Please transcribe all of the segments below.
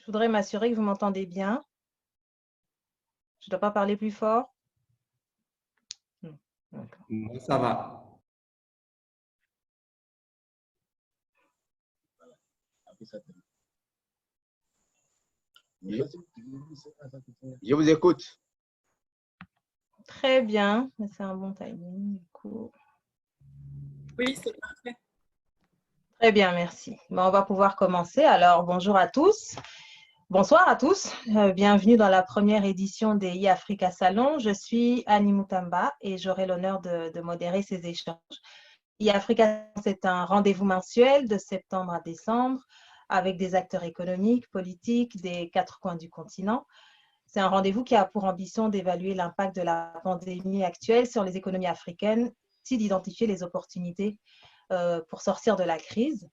Je voudrais m'assurer que vous m'entendez bien. Je ne dois pas parler plus fort? Non. D'accord. Moi, ça va. Je vous écoute. Très bien, c'est un bon timing du coup. Oui, c'est parfait. Très bien, merci. Bon, on va pouvoir commencer. Alors, bonjour à tous. Bonsoir à tous. Bienvenue dans la première édition des e-Africa Salon. Je suis Annie Moutamba et j'aurai l'honneur de modérer ces échanges. e-Africa, c'est un rendez-vous mensuel de septembre à décembre avec des acteurs économiques, politiques des quatre coins du continent. C'est un rendez-vous qui a pour ambition d'évaluer l'impact de la pandémie actuelle sur les économies africaines, ainsi d'identifier les opportunités pour sortir de la crise.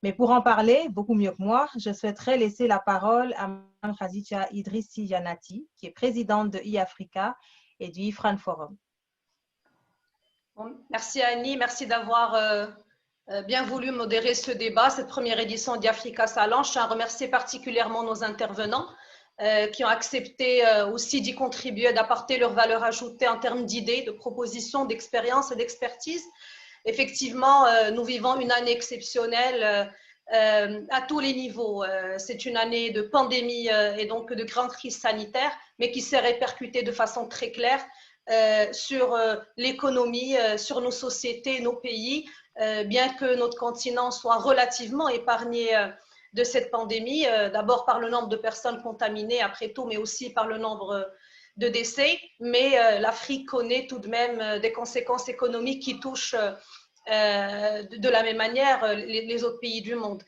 Mais pour en parler beaucoup mieux que moi, je souhaiterais laisser la parole à Mme Khadija Idrissi Janati, qui est présidente de e-Africa et du IFRAN Forum. Bon, merci Annie, merci d'avoir bien voulu modérer ce débat, cette première édition d'e-Africa Salon. Je tiens à remercier particulièrement nos intervenants qui ont accepté aussi d'y contribuer, d'apporter leur valeur ajoutée en termes d'idées, de propositions, d'expériences et d'expertise. Effectivement, nous vivons une année exceptionnelle à tous les niveaux. C'est une année de pandémie et donc de grande crise sanitaire, mais qui s'est répercutée de façon très claire sur l'économie, sur nos sociétés, nos pays, bien que notre continent soit relativement épargné de cette pandémie, d'abord par le nombre de personnes contaminées après tout, mais aussi par le nombre de décès. Mais l'Afrique connaît tout de même des conséquences économiques qui touchent de la même manière les autres pays du monde.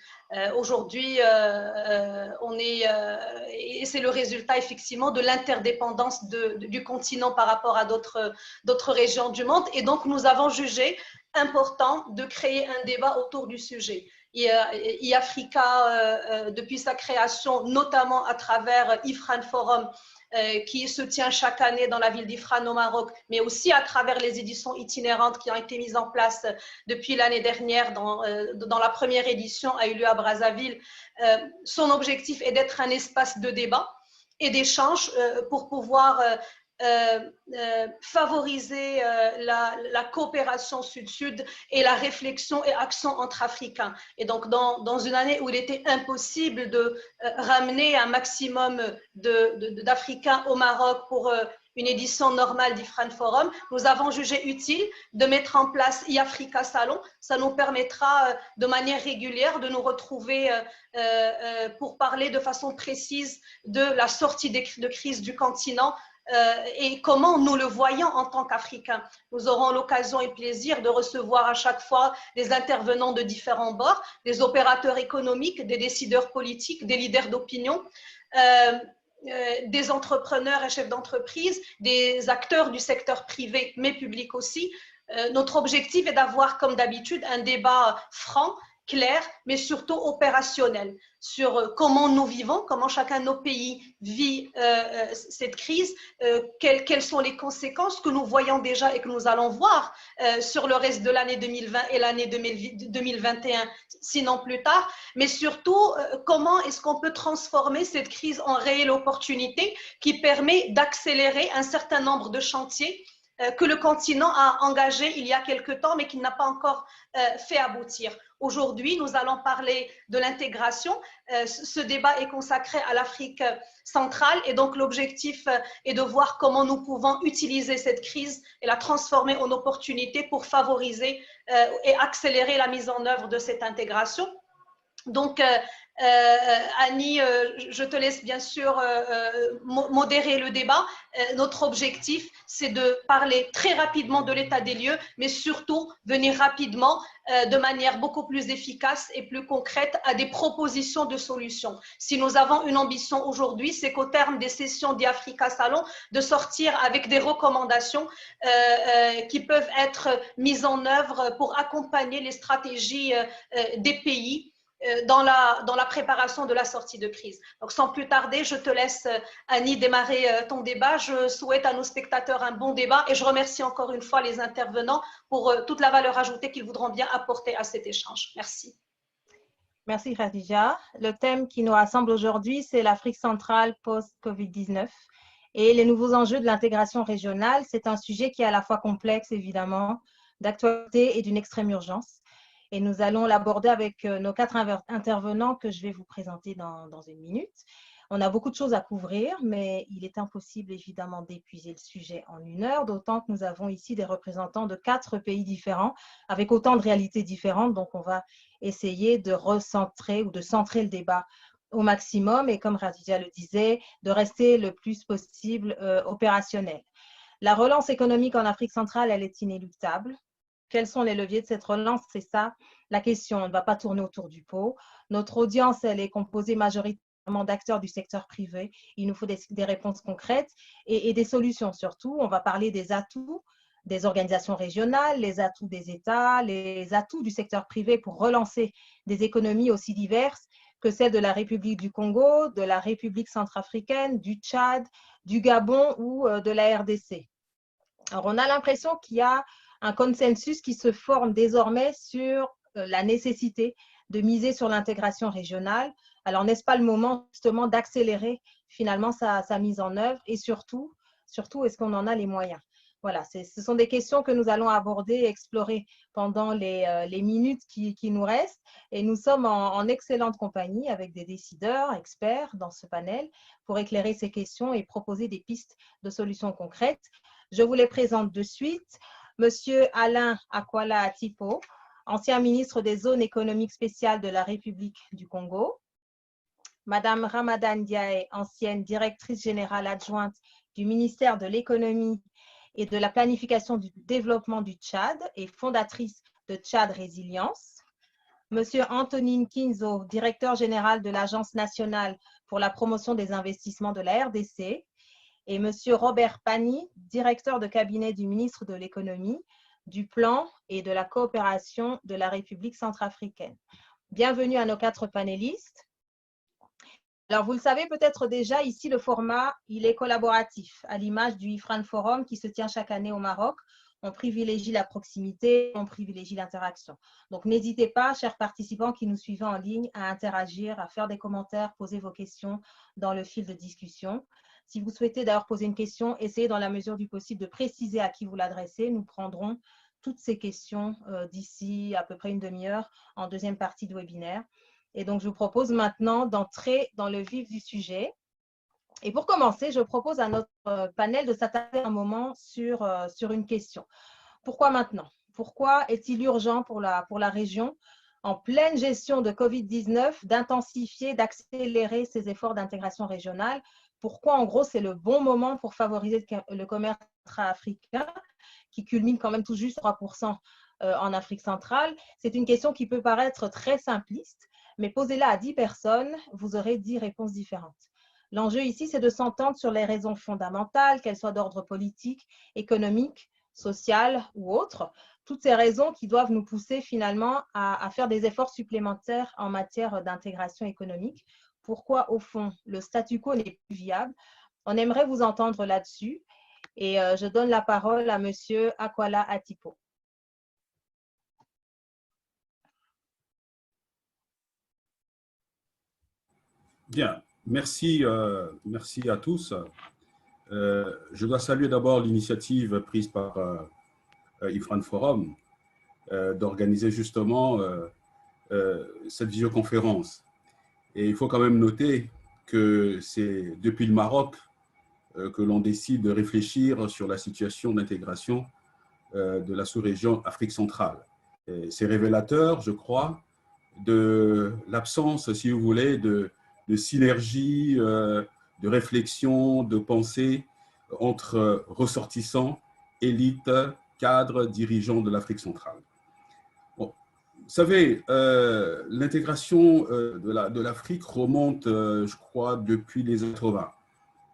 Aujourd'hui, et c'est le résultat effectivement de l'interdépendance du continent par rapport à d'autres régions du monde. Et donc, nous avons jugé important de créer un débat autour du sujet. e-Africa, depuis sa création, notamment à travers IFRAN Forum, qui se tient chaque année dans la ville d'Ifrane au Maroc, mais aussi à travers les éditions itinérantes qui ont été mises en place depuis l'année dernière dans la première édition a eu lieu à Brazzaville. Son objectif est d'être un espace de débat et d'échange pour pouvoir favoriser la coopération sud-sud et la réflexion et action entre Africains. Et donc, dans une année où il était impossible de ramener un maximum d'Africains au Maroc pour une édition normale d'IFRAN Forum, nous avons jugé utile de mettre en place e-Africa Salon. Ça nous permettra de manière régulière de nous retrouver pour parler de façon précise de la sortie de crise du continent, et comment nous le voyons en tant qu'Africains. Nous aurons l'occasion et le plaisir de recevoir à chaque fois des intervenants de différents bords, des opérateurs économiques, des décideurs politiques, des leaders d'opinion, des entrepreneurs et chefs d'entreprise, des acteurs du secteur privé, mais public aussi. Notre objectif est d'avoir, comme d'habitude, un débat franc, clair, mais surtout opérationnel sur comment nous vivons, comment chacun de nos pays vit cette crise, quelles sont les conséquences que nous voyons déjà et que nous allons voir sur le reste de l'année 2020 et l'année 2021, sinon plus tard, mais surtout comment est-ce qu'on peut transformer cette crise en réelle opportunité qui permet d'accélérer un certain nombre de chantiers que le continent a engagé il y a quelque temps, mais qu'il n'a pas encore fait aboutir. Aujourd'hui, nous allons parler de l'intégration. Ce débat est consacré à l'Afrique centrale et donc l'objectif est de voir comment nous pouvons utiliser cette crise et la transformer en opportunité pour favoriser et accélérer la mise en œuvre de cette intégration. Donc, Annie, je te laisse bien sûr modérer le débat. Notre objectif, c'est de parler très rapidement de l'état des lieux, mais surtout venir rapidement, de manière beaucoup plus efficace et plus concrète, à des propositions de solutions. Si nous avons une ambition aujourd'hui, c'est qu'au terme des sessions d'e-Africa Salon, de sortir avec des recommandations qui peuvent être mises en œuvre pour accompagner les stratégies des pays dans la préparation de la sortie de crise. Donc, sans plus tarder, je te laisse, Annie, démarrer ton débat. Je souhaite à nos spectateurs un bon débat et je remercie encore une fois les intervenants pour toute la valeur ajoutée qu'ils voudront bien apporter à cet échange. Merci. Merci Khadija. Le thème qui nous rassemble aujourd'hui, c'est l'Afrique centrale post-Covid-19 et les nouveaux enjeux de l'intégration régionale. C'est un sujet qui est à la fois complexe, évidemment, d'actualité et d'une extrême urgence. Et nous allons l'aborder avec nos 4 intervenants que je vais vous présenter dans une minute. On a beaucoup de choses à couvrir, mais il est impossible évidemment d'épuiser le sujet en 1 heure, d'autant que nous avons ici des représentants de 4 pays différents, avec autant de réalités différentes. Donc, on va essayer de recentrer ou de centrer le débat au maximum et, comme Khadija le disait, de rester le plus possible opérationnel. La relance économique en Afrique centrale, elle est inéluctable. Quels sont les leviers de cette relance? C'est ça la question. On ne va pas tourner autour du pot. Notre audience, elle est composée majoritairement d'acteurs du secteur privé. Il nous faut des réponses concrètes et des solutions surtout. On va parler des atouts des organisations régionales, les atouts des États, les atouts du secteur privé pour relancer des économies aussi diverses que celles de la République du Congo, de la République centrafricaine, du Tchad, du Gabon ou de la RDC. Alors, on a l'impression qu'il y a un consensus qui se forme désormais sur la nécessité de miser sur l'intégration régionale. Alors, n'est-ce pas le moment justement d'accélérer finalement sa mise en œuvre et surtout est-ce qu'on en a les moyens? Voilà, ce sont des questions que nous allons aborder et explorer pendant les minutes qui nous restent. Et nous sommes en excellente compagnie avec des décideurs, experts dans ce panel pour éclairer ces questions et proposer des pistes de solutions concrètes. Je vous les présente de suite. Monsieur Alain Akwala Atipo, ancien ministre des zones économiques spéciales de la République du Congo. Madame Ramadan Diaye, ancienne directrice générale adjointe du ministère de l'économie et de la planification du développement du Tchad et fondatrice de Tchad Résilience. Monsieur Antonine Kinzo, directeur général de l'Agence nationale pour la promotion des investissements de la RDC. Et monsieur Robert Pani, directeur de cabinet du ministre de l'économie, du plan et de la coopération de la République centrafricaine. Bienvenue à nos 4 panélistes. Alors, vous le savez peut-être déjà, ici, le format, il est collaboratif, à l'image du IFRAN Forum qui se tient chaque année au Maroc. On privilégie la proximité, on privilégie l'interaction. Donc, n'hésitez pas, chers participants qui nous suivent en ligne, à interagir, à faire des commentaires, poser vos questions dans le fil de discussion. Si vous souhaitez d'ailleurs poser une question, essayez dans la mesure du possible de préciser à qui vous l'adressez. Nous prendrons toutes ces questions d'ici à peu près une demi-heure en deuxième partie de webinaire. Et donc, je vous propose maintenant d'entrer dans le vif du sujet. Et pour commencer, je propose à notre panel de s'attarder un moment sur une question. Pourquoi maintenant? Pourquoi est-il urgent pour la région, en pleine gestion de Covid-19, d'intensifier, d'accélérer ses efforts d'intégration régionale? Pourquoi, en gros, c'est le bon moment pour favoriser le commerce intra-africain, qui culmine quand même tout juste 3% en Afrique centrale? C'est une question qui peut paraître très simpliste, mais posez-la à 10 personnes, vous aurez 10 réponses différentes. L'enjeu ici, c'est de s'entendre sur les raisons fondamentales, qu'elles soient d'ordre politique, économique, social ou autre. Toutes ces raisons qui doivent nous pousser finalement à faire des efforts supplémentaires en matière d'intégration économique. Pourquoi, au fond, le statu quo n'est plus viable? On aimerait vous entendre là-dessus. Et je donne la parole à monsieur Akwala Atipo. Bien, merci à tous. Je dois saluer d'abord l'initiative prise par IFRAN Forum d'organiser justement cette visioconférence. Et il faut quand même noter que c'est depuis le Maroc que l'on décide de réfléchir sur la situation d'intégration de la sous-région Afrique centrale. C'est révélateur, je crois, de l'absence, si vous voulez, de synergie, de réflexion, de pensée entre ressortissants, élites, cadres, dirigeants de l'Afrique centrale. Bon, vous savez, l'intégration de l'Afrique remonte, je crois, depuis les années 80,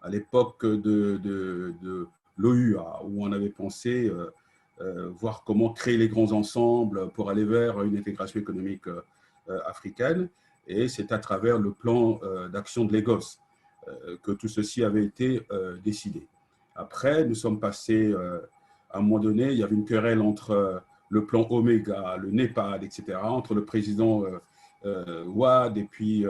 à l'époque de l'OUA, où on avait pensé voir comment créer les grands ensembles pour aller vers une intégration économique africaine. Et c'est à travers le plan d'action de Lagos que tout ceci avait été décidé. Après, nous sommes passés, à un moment donné, il y avait une querelle entre le plan Oméga, le NEPAD, etc., entre le président Ouad et puis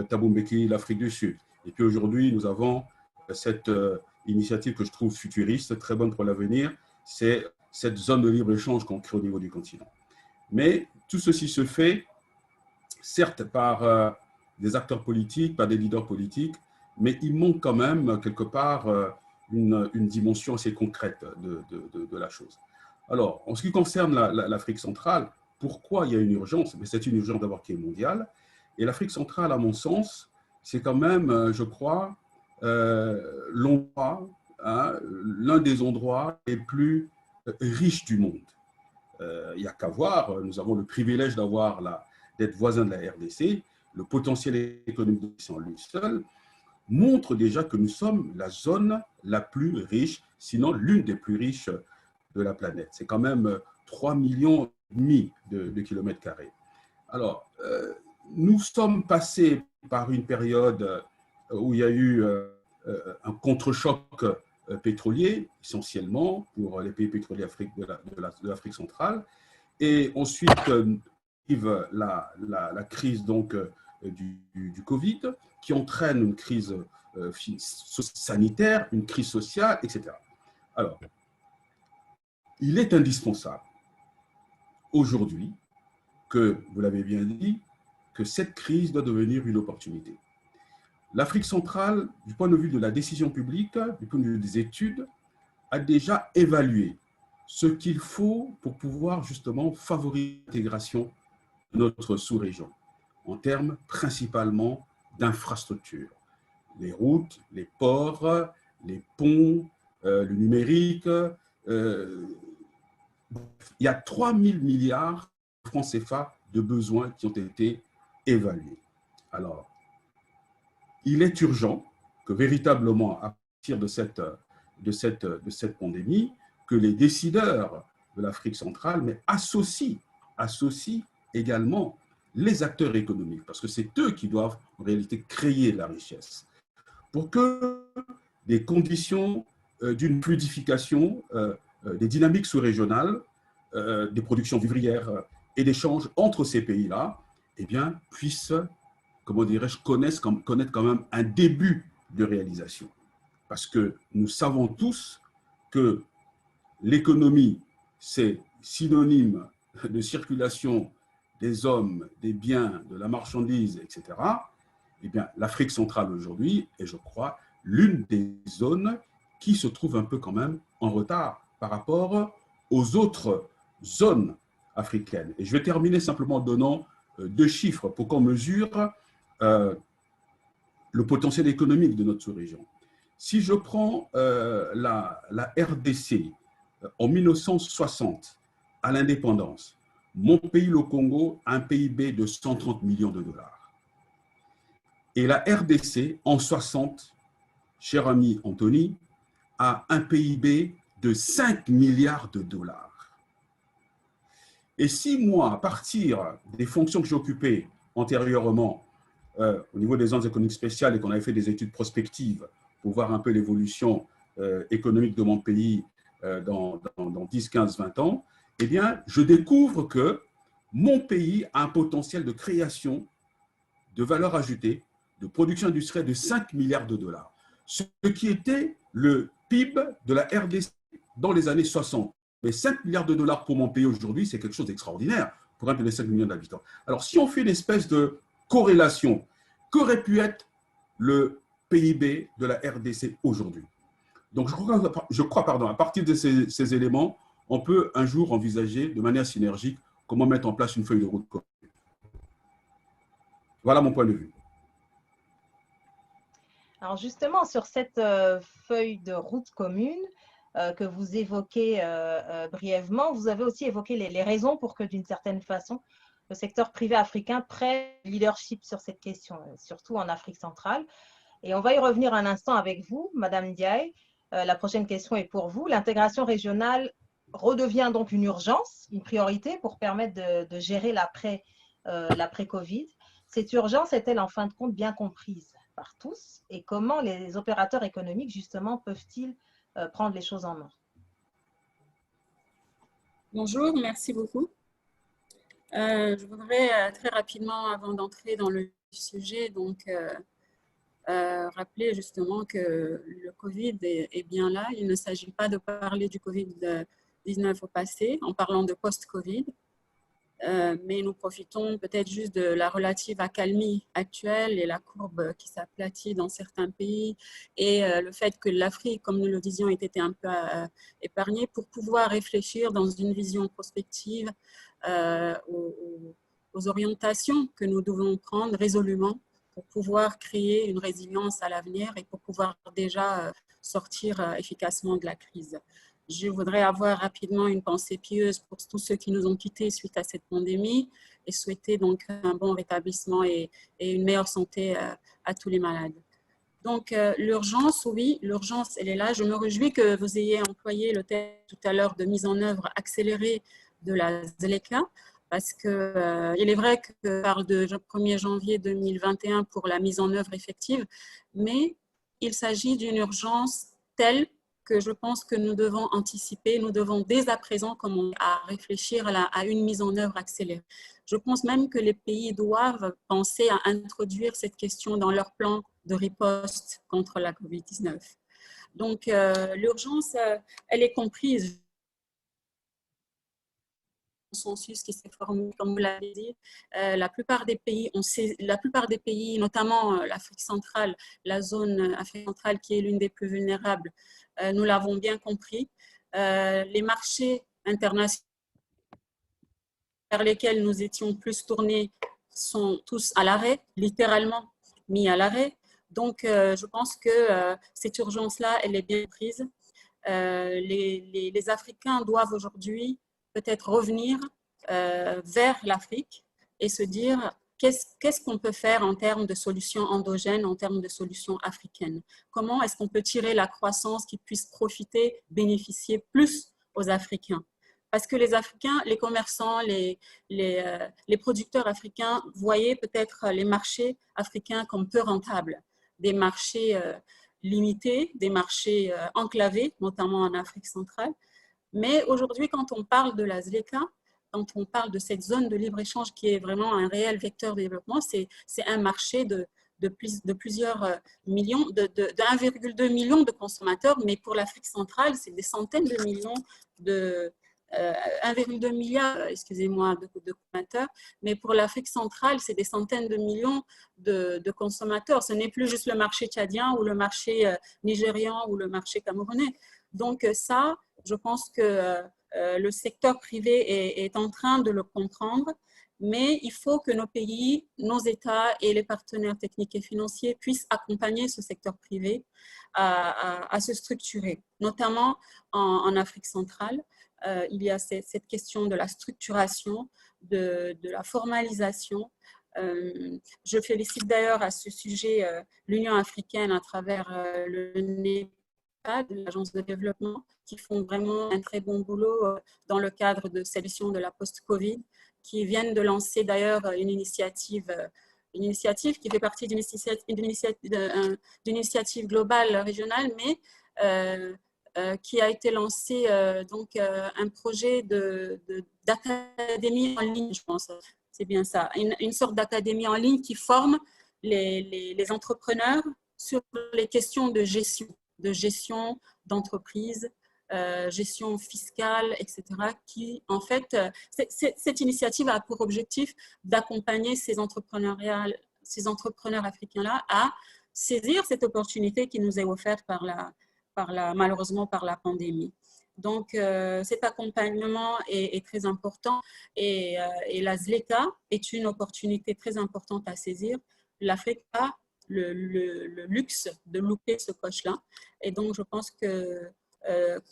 Thabo Mbeki, l'Afrique du Sud. Et puis aujourd'hui, nous avons cette initiative que je trouve futuriste, très bonne pour l'avenir, c'est cette zone de libre-échange qu'on crée au niveau du continent. Mais tout ceci se fait, certes, par des acteurs politiques, par des leaders politiques, mais il manque quand même, quelque part, une dimension assez concrète de la chose. Alors, en ce qui concerne l'Afrique centrale, pourquoi il y a une urgence? C'est une urgence d'abord qui est mondiale. Et l'Afrique centrale, à mon sens, c'est quand même, je crois, l'endroit, hein, l'un des endroits les plus riches du monde. Il n'y a qu'à voir, nous avons le privilège d'être voisins de la RDC, le potentiel économique en lui seul montre déjà que nous sommes la zone la plus riche, sinon l'une des plus riches de la planète. C'est quand même 3,5 millions de kilomètres carrés. Alors, nous sommes passés par une période où il y a eu un contre-choc pétrolier, essentiellement pour les pays pétroliers de l'Afrique centrale. Et ensuite, arrive la crise donc, du Covid, qui entraîne une crise sanitaire, une crise sociale, etc. Alors, il est indispensable aujourd'hui que, vous l'avez bien dit, que cette crise doit devenir une opportunité. L'Afrique centrale, du point de vue de la décision publique, du point de vue des études, a déjà évalué ce qu'il faut pour pouvoir justement favoriser l'intégration de notre sous-région, en termes principalement d'infrastructures. Les routes, les ports, les ponts, le numérique. Il y a 3 000 milliards de francs CFA de besoins qui ont été évalués. Alors, il est urgent que véritablement, à partir de cette pandémie, que les décideurs de l'Afrique centrale mais associent également les acteurs économiques, parce que c'est eux qui doivent en réalité créer la richesse, pour que des conditions d'une fluidification des dynamiques sous-régionales, des productions vivrières et d'échanges entre ces pays-là, eh bien, puissent, comment dirais-je, connaître quand même un début de réalisation. Parce que nous savons tous que l'économie, c'est synonyme de circulation des hommes, des biens, de la marchandise, etc. Eh bien, l'Afrique centrale aujourd'hui est, je crois, l'une des zones qui se trouve un peu quand même en retard par rapport aux autres zones africaines. Et je vais terminer simplement en donnant 2 chiffres pour qu'on mesure le potentiel économique de notre sous-région. Si je prends la RDC, en 1960, à l'indépendance, mon pays, le Congo, a un PIB de 130 millions de dollars. Et la RDC, en 60, cher ami Anthony, a un PIB de 5 milliards de dollars. Et si moi, à partir des fonctions que j'ai occupées antérieurement, au niveau des zones économiques spéciales et qu'on avait fait des études prospectives pour voir un peu l'évolution économique de mon pays dans 10, 15, 20 ans, eh bien, je découvre que mon pays a un potentiel de création de valeur ajoutée, de production industrielle de 5 milliards de dollars. Ce qui était le PIB de la RDC dans les années 60. Mais 5 milliards de dollars pour mon pays aujourd'hui, c'est quelque chose d'extraordinaire pour un pays de 5 millions d'habitants. Alors, si on fait une espèce de corrélation, qu'aurait pu être le PIB de la RDC aujourd'hui? Donc, je crois, à partir de ces éléments, on peut un jour envisager de manière synergique comment mettre en place une feuille de route commune. Voilà mon point de vue. Alors justement, sur cette feuille de route commune que vous évoquez brièvement, vous avez aussi évoqué les raisons pour que, d'une certaine façon, le secteur privé africain prenne le leadership sur cette question, surtout en Afrique centrale. Et on va y revenir un instant avec vous, Madame Ndiaye. La prochaine question est pour vous. L'intégration régionale redevient donc une urgence, une priorité pour permettre de gérer l'après-Covid. Cette urgence est-elle en fin de compte bien comprise par tous et comment les opérateurs économiques justement peuvent-ils prendre les choses en main? Bonjour, merci beaucoup. Je voudrais très rapidement, avant d'entrer dans le sujet, rappeler justement que le Covid est bien là. Il ne s'agit pas de parler du Covid-19 au passé en parlant de post-Covid, mais nous profitons peut-être juste de la relative accalmie actuelle et la courbe qui s'aplatit dans certains pays et le fait que l'Afrique, comme nous le disions, ait été un peu épargnée pour pouvoir réfléchir dans une vision prospective aux orientations que nous devons prendre résolument pour pouvoir créer une résilience à l'avenir et pour pouvoir déjà sortir efficacement de la crise. Je voudrais avoir rapidement une pensée pieuse pour tous ceux qui nous ont quittés suite à cette pandémie et souhaiter donc un bon rétablissement et une meilleure santé à tous les malades. Donc, l'urgence, oui, l'urgence, elle est là. Je me réjouis que vous ayez employé le terme tout à l'heure de mise en œuvre accélérée de la ZLECA, parce qu'il est vrai qu'on parle de 1er janvier 2021 pour la mise en œuvre effective, mais il s'agit d'une urgence telle que je pense que nous devons anticiper, nous devons dès à présent commencer à réfléchir à une mise en œuvre accélérée. Je pense même que les pays doivent penser à introduire cette question dans leur plan de riposte contre la COVID-19. Donc, l'urgence, elle est comprise. Consensus qui s'est formé, comme vous l'avez dit, la plupart des pays, notamment l'Afrique centrale, la zone Afrique centrale qui est l'une des plus vulnérables, nous l'avons bien compris. Les marchés internationaux vers lesquels nous étions plus tournés sont tous à l'arrêt, littéralement mis à l'arrêt. Donc, je pense que cette urgence-là, elle est bien prise. Les Africains doivent aujourd'hui peut-être revenir vers l'Afrique et se dire qu'est-ce qu'on peut faire en termes de solutions endogènes, en termes de solutions africaines. Comment est-ce qu'on peut tirer la croissance qui puisse profiter, bénéficier plus aux Africains? Parce que les Africains, les commerçants, les producteurs africains voyaient peut-être les marchés africains comme peu rentables, des marchés limités, des marchés enclavés, notamment en Afrique centrale. Mais aujourd'hui, quand on parle de la ZLECA, quand on parle de cette zone de libre-échange qui est vraiment un réel vecteur de développement, c'est un marché de plusieurs millions, de 1,2 million de consommateurs, mais pour l'Afrique centrale, c'est des centaines de millions 1,2 milliard, excusez-moi, de consommateurs, mais pour l'Afrique centrale, c'est des centaines de millions de consommateurs. Ce n'est plus juste le marché tchadien ou le marché nigérian ou le marché camerounais. Donc ça, je pense que le secteur privé est en train de le comprendre, mais il faut que nos pays, nos États et les partenaires techniques et financiers puissent accompagner ce secteur privé à se structurer, notamment en Afrique centrale. Il y a cette question de la structuration, de la formalisation. Je félicite d'ailleurs à ce sujet l'Union africaine à travers le NEPAD, l'Agence de développement, qui font vraiment un très bon boulot dans le cadre de solution de la post-Covid, qui viennent de lancer d'ailleurs une initiative qui fait partie d'une initiative globale régionale, mais qui a été lancé un projet d'académie en ligne, je pense. C'est bien ça, une sorte d'académie en ligne qui forme les entrepreneurs sur les questions de gestion d'entreprise, gestion fiscale, etc. Qui, en fait, cette initiative a pour objectif d'accompagner ces entrepreneurs africains-là à saisir cette opportunité qui nous est offerte malheureusement par la pandémie. Donc, cet accompagnement est très important et la ZLECA est une opportunité très importante à saisir. L'Afrique a le luxe de louper ce coche-là. Et donc, je pense que,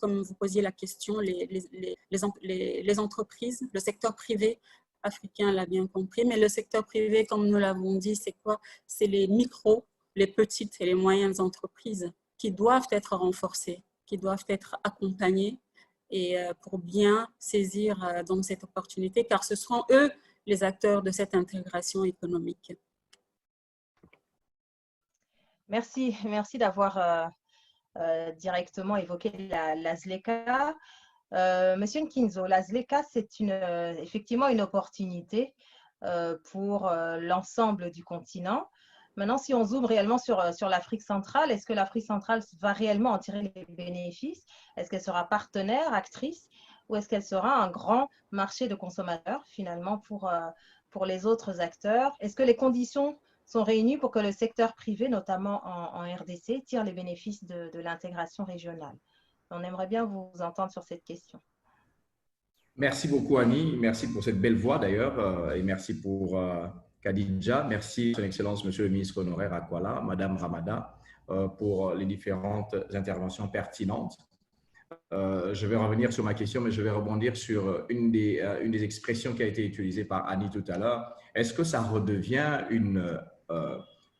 comme vous posiez la question, les entreprises, le secteur privé africain l'a bien compris, mais le secteur privé, comme nous l'avons dit, c'est quoi? C'est les micros, les petites et les moyennes entreprises qui doivent être renforcées, qui doivent être accompagnées et pour bien saisir donc cette opportunité, car ce seront eux les acteurs de cette intégration économique. Merci d'avoir directement évoqué la ZLECA. Monsieur Nkinzo, la ZLECA, c'est effectivement une opportunité pour l'ensemble du continent. Maintenant, si on zoome réellement sur l'Afrique centrale, est-ce que l'Afrique centrale va réellement en tirer les bénéfices? Est-ce qu'elle sera partenaire, actrice, ou est-ce qu'elle sera un grand marché de consommateurs finalement pour les autres acteurs? Est-ce que les conditions sont réunies pour que le secteur privé, notamment en RDC, tire les bénéfices de l'intégration régionale? On aimerait bien vous entendre sur cette question. Merci beaucoup, Annie. Merci pour cette belle voix, d'ailleurs. Et merci pour Khadija. Merci, Son Excellence, Monsieur le ministre honoraire Akwala, Madame Ramada, pour les différentes interventions pertinentes. Je vais revenir sur ma question, mais je vais rebondir sur une des expressions qui a été utilisée par Annie tout à l'heure. Est-ce que ça redevient une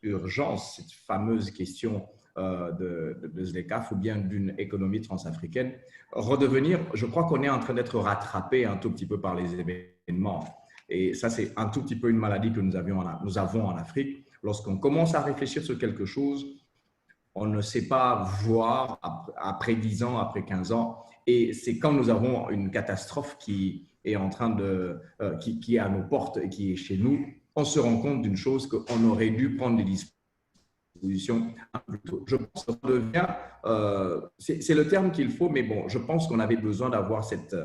urgence, cette fameuse question de ZLECAf ou bien d'une économie transafricaine? Redevenir, je crois qu'on est en train d'être rattrapé un tout petit peu par les événements. Et ça, c'est un tout petit peu une maladie que nous avons en Afrique. Lorsqu'on commence à réfléchir sur quelque chose, on ne sait pas voir après 10 ans, après 15 ans. Et c'est quand nous avons une catastrophe qui est en train qui est à nos portes et qui est chez nous, on se rend compte d'une chose, qu'on aurait dû prendre des dispositions un peu plus tôt. Je pense que ça devient, c'est le terme qu'il faut, mais bon, je pense qu'on avait besoin d'avoir cette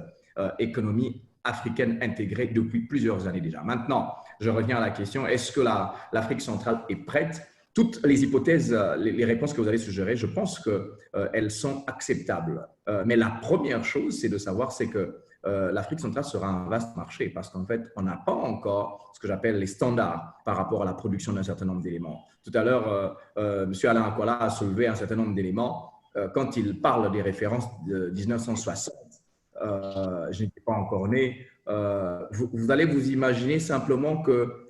économie africaine intégrée depuis plusieurs années déjà. Maintenant, je reviens à la question, est-ce que l'Afrique centrale est prête? Toutes les hypothèses, les réponses que vous avez suggérées, je pense qu'elles sont acceptables. Mais la première chose, c'est de savoir, c'est que l'Afrique centrale sera un vaste marché parce qu'en fait, on n'a pas encore ce que j'appelle les standards par rapport à la production d'un certain nombre d'éléments. Tout à l'heure, M. Alain Akwala a soulevé un certain nombre d'éléments. Quand il parle des références de 1960, je n'étais pas encore né. Vous allez vous imaginer simplement que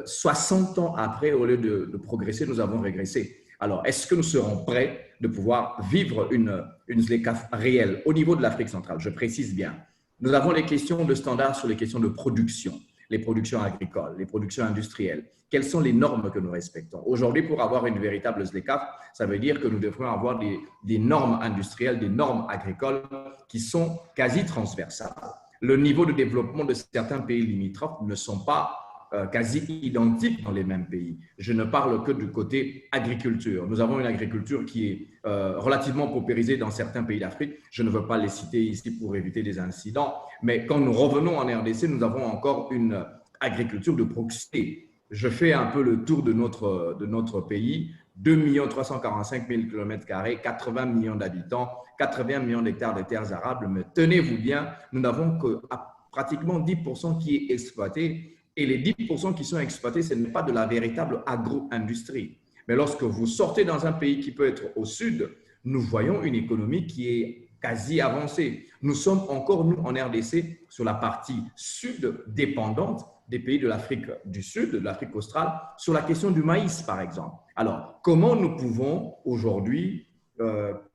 60 ans après, au lieu de progresser, nous avons régressé. Alors, est-ce que nous serons prêts de pouvoir vivre une ZLECAf réelle au niveau de l'Afrique centrale? Je précise bien. Nous avons les questions de standards sur les questions de production, les productions agricoles, les productions industrielles. Quelles sont les normes que nous respectons? Aujourd'hui, pour avoir une véritable ZLECAf, ça veut dire que nous devrions avoir des normes industrielles, des normes agricoles qui sont quasi transversales. Le niveau de développement de certains pays limitrophes ne sont pas quasi identiques dans les mêmes pays. Je ne parle que du côté agriculture. Nous avons une agriculture qui est relativement paupérisée dans certains pays d'Afrique. Je ne veux pas les citer ici pour éviter des incidents, mais quand nous revenons en RDC, nous avons encore une agriculture de proximité. Je fais un peu le tour de notre pays. 2 345 000 km², 80 millions d'habitants, 80 millions d'hectares de terres arables. Mais tenez-vous bien, nous n'avons que pratiquement 10% qui est exploité. Et les 10% qui sont exploités, ce n'est pas de la véritable agro-industrie. Mais lorsque vous sortez dans un pays qui peut être au sud, nous voyons une économie qui est quasi avancée. Nous sommes encore, nous, en RDC, sur la partie sud dépendante des pays de l'Afrique du Sud, de l'Afrique australe, sur la question du maïs, par exemple. Alors, comment nous pouvons aujourd'hui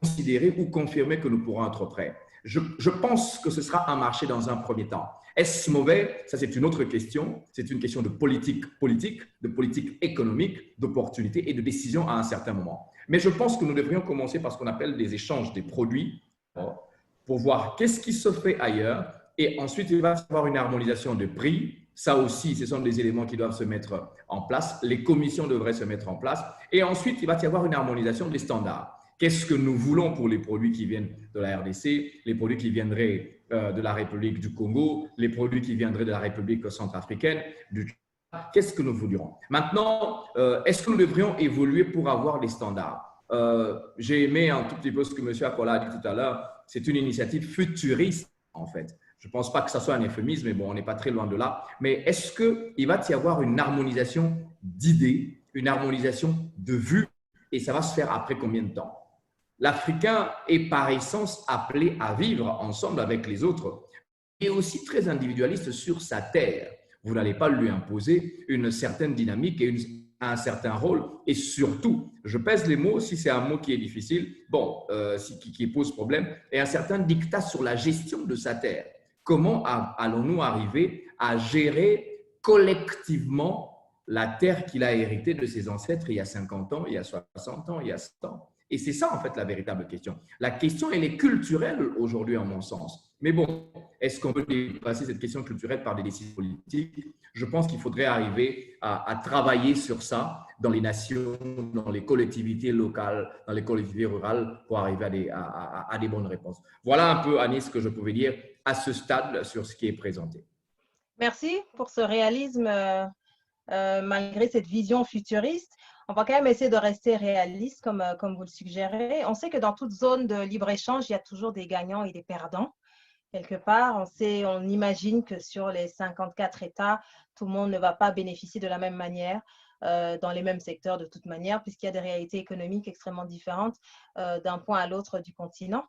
considérer ou confirmer que nous pourrons être prêts? Je pense que ce sera un marché dans un premier temps. Est-ce mauvais? Ça, c'est une autre question. C'est une question de politique économique, d'opportunité et de décision à un certain moment. Mais je pense que nous devrions commencer par ce qu'on appelle des échanges des produits pour voir qu'est-ce qui se fait ailleurs. Et ensuite, il va y avoir une harmonisation de prix. Ça aussi, ce sont des éléments qui doivent se mettre en place. Les commissions devraient se mettre en place. Et ensuite, il va y avoir une harmonisation des standards. Qu'est-ce que nous voulons pour les produits qui viennent de la RDC, les produits qui viendraient de la République du Congo, les produits qui viendraient de la République centrafricaine, du Tchad? Qu'est-ce que nous voudrions? Maintenant, est-ce que nous devrions évoluer pour avoir des standards? J'ai aimé un tout petit peu ce que M. Akwala a dit tout à l'heure. C'est une initiative futuriste, en fait. Je ne pense pas que ça soit un euphémisme, mais bon, on n'est pas très loin de là. Mais est-ce qu'il va y avoir une harmonisation d'idées, une harmonisation de vues, et ça va se faire après combien de temps? L'Africain est par essence appelé à vivre ensemble avec les autres, et aussi très individualiste sur sa terre. Vous n'allez pas lui imposer une certaine dynamique et un certain rôle. Et surtout, je pèse les mots si c'est un mot qui est difficile, bon, qui pose problème, et un certain dictat sur la gestion de sa terre. Comment allons-nous arriver à gérer collectivement la terre qu'il a héritée de ses ancêtres il y a 50 ans, il y a 60 ans, il y a 100 ans? Et c'est ça, en fait, la véritable question. La question, elle est culturelle aujourd'hui, en mon sens. Mais bon, est-ce qu'on peut dépasser cette question culturelle par des décisions politiques? Je pense qu'il faudrait arriver à travailler sur ça dans les nations, dans les collectivités locales, dans les collectivités rurales pour arriver à des bonnes réponses. Voilà un peu, Annie, ce que je pouvais dire à ce stade sur ce qui est présenté. Merci pour ce réalisme malgré cette vision futuriste. On va quand même essayer de rester réaliste comme vous le suggérez. On sait que dans toute zone de libre-échange, il y a toujours des gagnants et des perdants. Quelque part, on imagine que sur les 54 États, tout le monde ne va pas bénéficier de la même manière dans les mêmes secteurs de toute manière, puisqu'il y a des réalités économiques extrêmement différentes d'un point à l'autre du continent.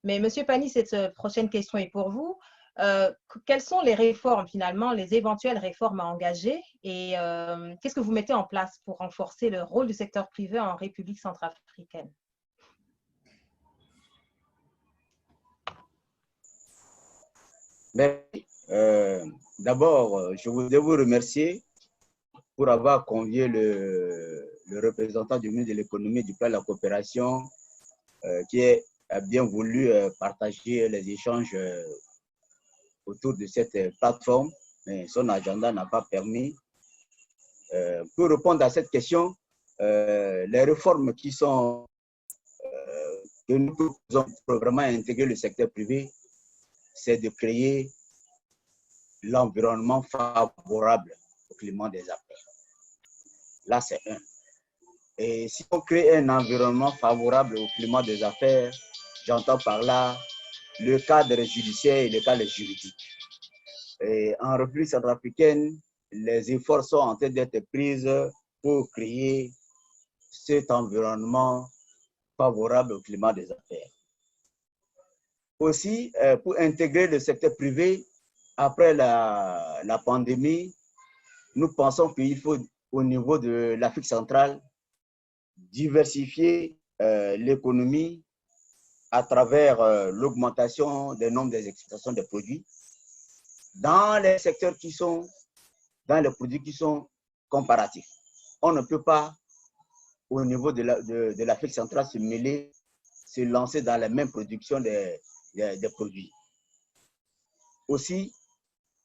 Mais Monsieur Pani, cette prochaine question est pour vous. Quelles sont les réformes finalement, les éventuelles réformes à engager et qu'est-ce que vous mettez en place pour renforcer le rôle du secteur privé en République centrafricaine? Merci. D'abord, je voudrais vous remercier pour avoir convié le représentant du ministre de l'économie, du plan de la coopération, qui a bien voulu partager les échanges autour de cette plateforme, mais son agenda n'a pas permis. Pour répondre à cette question, les réformes que nous proposons pour vraiment intégrer le secteur privé, c'est de créer l'environnement favorable au climat des affaires. Là, c'est un. Et si on crée un environnement favorable au climat des affaires, j'entends par là le cadre judiciaire et le cadre juridique. Et en République centrafricaine, les efforts sont en train d'être pris pour créer cet environnement favorable au climat des affaires. Aussi, pour intégrer le secteur privé, après la pandémie, nous pensons qu'il faut, au niveau de l'Afrique centrale, diversifier l'économie à travers l'augmentation des nombres des exportations des produits dans les secteurs dans les produits qui sont comparatifs. On ne peut pas, au niveau de l'Afrique centrale, se lancer dans la même production des produits. Aussi,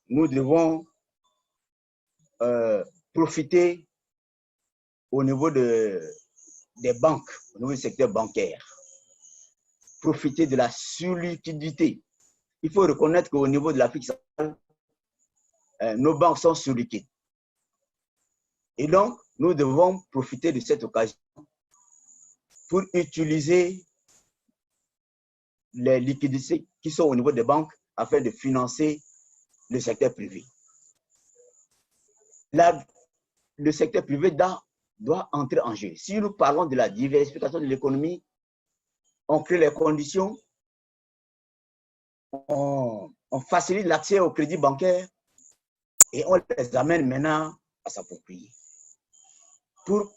nous devons profiter au niveau des banques, au niveau du secteur bancaire, profiter de la surliquidité. Il faut reconnaître qu'au niveau de l'Afrique centrale, nos banques sont surliquides. Et donc, nous devons profiter de cette occasion pour utiliser les liquidités qui sont au niveau des banques afin de financer le secteur privé. Là, le secteur privé doit entrer en jeu. Si nous parlons de la diversification de l'économie, on crée les conditions, on facilite l'accès au crédit bancaire et on les amène maintenant à s'approprier pour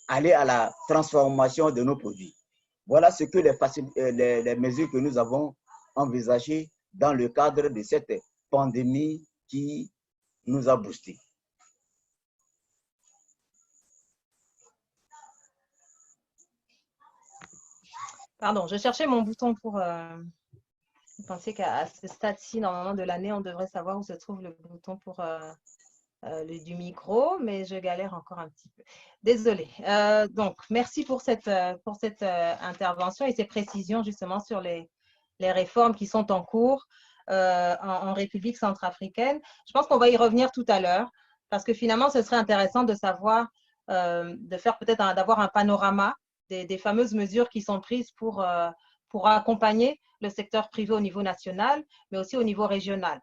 aller à la transformation de nos produits. Voilà ce que les mesures que nous avons envisagées dans le cadre de cette pandémie qui nous a boostés. Pardon, je cherchais mon bouton pour... Je pensais qu'à ce stade-ci, normalement de l'année, on devrait savoir où se trouve le bouton pour du micro, mais je galère encore un petit peu. Désolée. Donc, merci pour cette intervention et ces précisions justement sur les réformes qui sont en cours en République centrafricaine. Je pense qu'on va y revenir tout à l'heure parce que finalement, ce serait intéressant de savoir, de faire peut-être d'avoir un panorama des fameuses mesures qui sont prises pour accompagner le secteur privé au niveau national, mais aussi au niveau régional.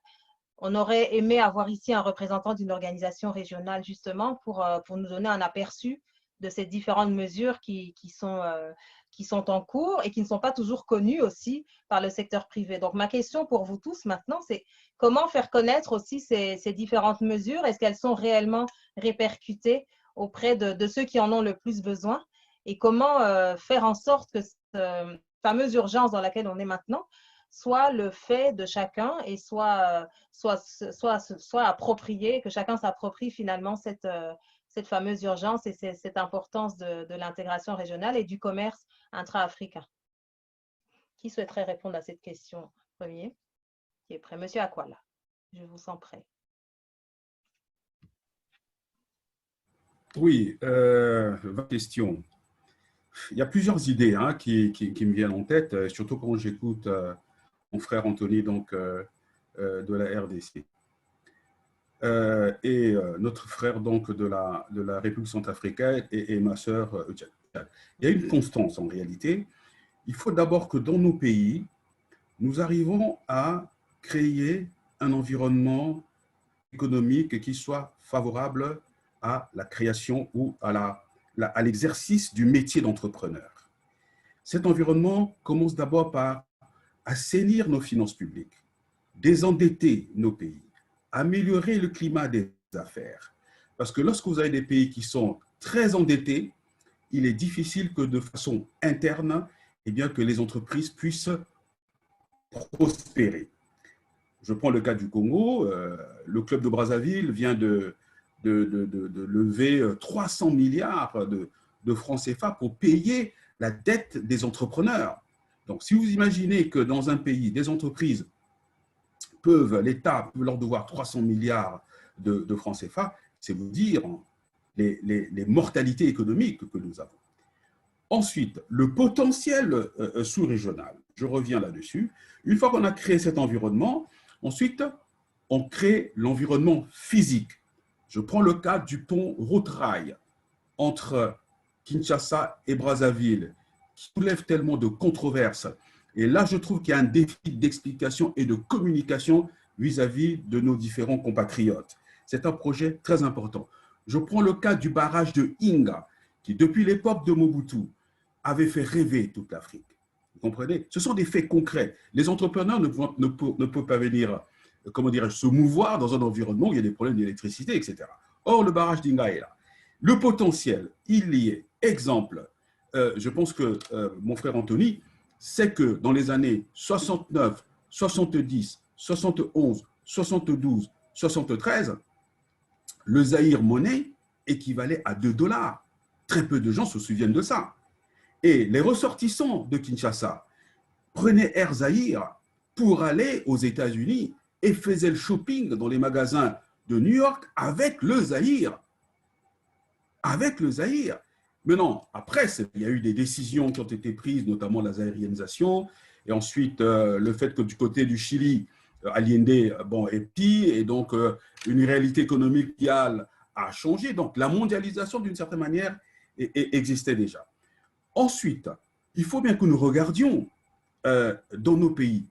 On aurait aimé avoir ici un représentant d'une organisation régionale justement pour nous donner un aperçu de ces différentes mesures qui sont en cours et qui ne sont pas toujours connues aussi par le secteur privé. Donc, ma question pour vous tous maintenant, c'est comment faire connaître aussi ces différentes mesures? Est-ce qu'elles sont réellement répercutées auprès de ceux qui en ont le plus besoin? Et comment faire en sorte que cette fameuse urgence dans laquelle on est maintenant soit le fait de chacun et soit approprié, que chacun s'approprie finalement cette fameuse urgence et cette importance de l'intégration régionale et du commerce intra-africain. Qui souhaiterait répondre à cette question premier? Qui est prêt? Monsieur Akwala, je vous sens prêt. Oui, votre question. Il y a plusieurs idées qui me viennent en tête, surtout quand j'écoute mon frère Anthony donc, de la RDC et notre frère donc, de la République centrafricaine et ma sœur Tchad. Il y a une constance en réalité. Il faut d'abord que dans nos pays, nous arrivons à créer un environnement économique qui soit favorable à la création ou à l'exercice du métier d'entrepreneur. Cet environnement commence d'abord par assainir nos finances publiques, désendetter nos pays, améliorer le climat des affaires. Parce que lorsque vous avez des pays qui sont très endettés, il est difficile que de façon interne, eh bien, que les entreprises puissent prospérer. Je prends le cas du Congo, le club de Brazzaville vient de lever 300 milliards de francs CFA pour payer la dette des entrepreneurs. Donc, si vous imaginez que dans un pays, des entreprises l'État peut leur devoir 300 milliards de francs CFA, c'est vous dire les mortalités économiques que nous avons. Ensuite, le potentiel sous-régional, je reviens là-dessus. Une fois qu'on a créé cet environnement, ensuite, on crée l'environnement physique. Je prends le cas du pont route-rail entre Kinshasa et Brazzaville, qui soulève tellement de controverses. Et là, je trouve qu'il y a un défi d'explication et de communication vis-à-vis de nos différents compatriotes. C'est un projet très important. Je prends le cas du barrage de Inga, qui, depuis l'époque de Mobutu, avait fait rêver toute l'Afrique. Vous comprenez? Ce sont des faits concrets. Les entrepreneurs ne peuvent pas venir, comment dirais-je, se mouvoir dans un environnement où il y a des problèmes d'électricité, etc. Or, le barrage d'Inga est là. Le potentiel, il y est. Exemple, je pense que mon frère Anthony sait que dans les années 69, 70, 71, 72, 73, le Zaïre monnaie équivalait à 2 $. Très peu de gens se souviennent de ça. Et les ressortissants de Kinshasa prenaient Air Zaïre pour aller aux États-Unis et faisaient le shopping dans les magasins de New York avec le Zaïre. Avec le Zaïre. Maintenant, après, il y a eu des décisions qui ont été prises, notamment la zaïrianisation, et ensuite le fait que du côté du Chili, Allende est petit, et donc une réalité économique mondiale a changé. Donc la mondialisation, d'une certaine manière, existait déjà. Ensuite, il faut bien que nous regardions dans nos pays,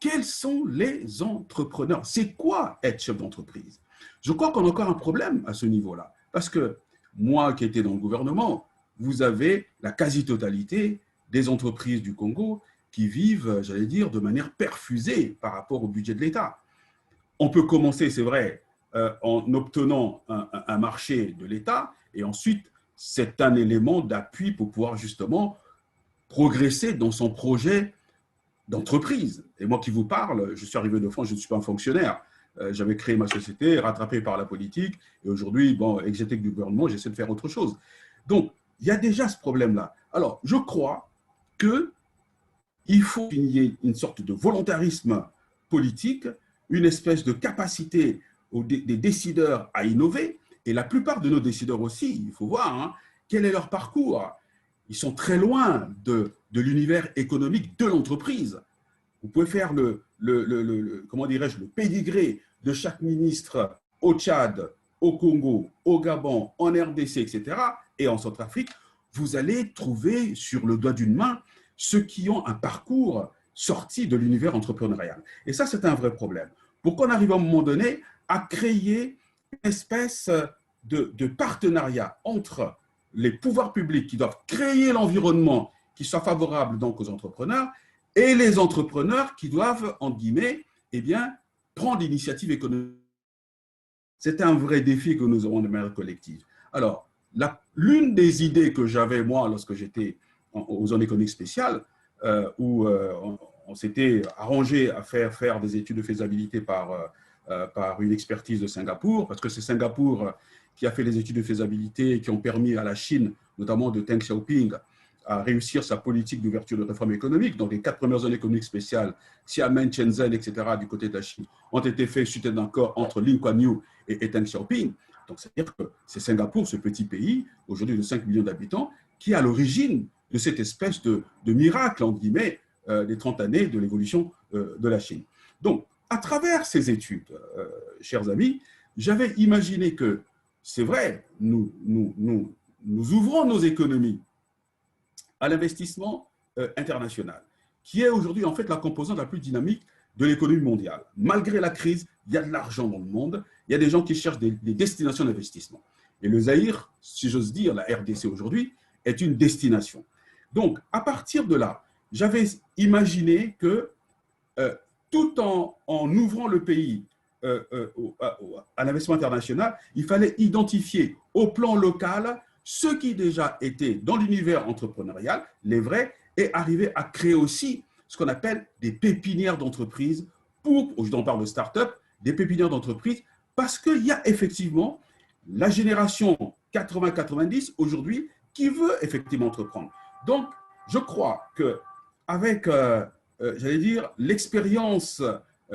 quels sont les entrepreneurs? C'est quoi être chef d'entreprise? Je crois qu'on a encore un problème à ce niveau-là, parce que moi qui étais dans le gouvernement, vous avez la quasi-totalité des entreprises du Congo qui vivent, j'allais dire, de manière perfusée par rapport au budget de l'État. On peut commencer, c'est vrai, en obtenant un marché de l'État, et ensuite, c'est un élément d'appui pour pouvoir justement progresser dans son projet d'entreprise. Et moi qui vous parle, je suis arrivé de France, je ne suis pas un fonctionnaire. J'avais créé ma société, rattrapé par la politique, et aujourd'hui, exécutif du gouvernement, j'essaie de faire autre chose. Donc, il y a déjà ce problème-là. Alors, je crois qu'il faut qu'il y ait une sorte de volontarisme politique, une espèce de capacité des décideurs à innover, et la plupart de nos décideurs aussi, il faut voir quel est leur parcours. Ils sont très loin de l'univers économique de l'entreprise. Vous pouvez faire comment dirais-je, le pédigré de chaque ministre au Tchad, au Congo, au Gabon, en RDC, etc., et en Centrafrique, vous allez trouver sur le doigt d'une main ceux qui ont un parcours sorti de l'univers entrepreneurial. Et ça, c'est un vrai problème. Pour qu'on arrive à un moment donné à créer une espèce de partenariat entre les pouvoirs publics qui doivent créer l'environnement qui soit favorable donc aux entrepreneurs et les entrepreneurs qui doivent, entre guillemets, prendre l'initiative économique. C'est un vrai défi que nous avons de manière collective. Alors, l'une des idées que j'avais, moi, lorsque j'étais aux zones économiques spéciales, où on s'était arrangé à faire des études de faisabilité par une expertise de Singapour, parce que c'est Singapour qui a fait les études de faisabilité qui ont permis à la Chine, notamment de Deng Xiaoping, à réussir sa politique d'ouverture de réforme économique. Donc, les 4 premières zones économiques spéciales, Xiamen, Shenzhen, etc., du côté de la Chine, ont été faits suite d'un accord entre Lee Kuan Yew et Deng Xiaoping. Donc, c'est-à-dire que c'est Singapour, ce petit pays, aujourd'hui de 5 millions d'habitants, qui est à l'origine de cette espèce de miracle, entre guillemets, des 30 années de l'évolution de la Chine. Donc, à travers ces études, chers amis, j'avais imaginé que, c'est vrai, nous ouvrons nos économies à l'investissement international, qui est aujourd'hui en fait la composante la plus dynamique de l'économie mondiale. Malgré la crise, il y a de l'argent dans le monde, il y a des gens qui cherchent des destinations d'investissement. Et le Zaïre, si j'ose dire, la RDC aujourd'hui, est une destination. Donc, à partir de là, j'avais imaginé que tout en ouvrant le pays à l'investissement international, il fallait identifier au plan local ceux qui déjà étaient dans l'univers entrepreneurial, les vrais, et arriver à créer aussi ce qu'on appelle des pépinières d'entreprises aujourd'hui on parle de start-up, des pépinières d'entreprises, parce qu'il y a effectivement la génération 80-90 aujourd'hui qui veut effectivement entreprendre. Donc, je crois qu'avec, j'allais dire, l'expérience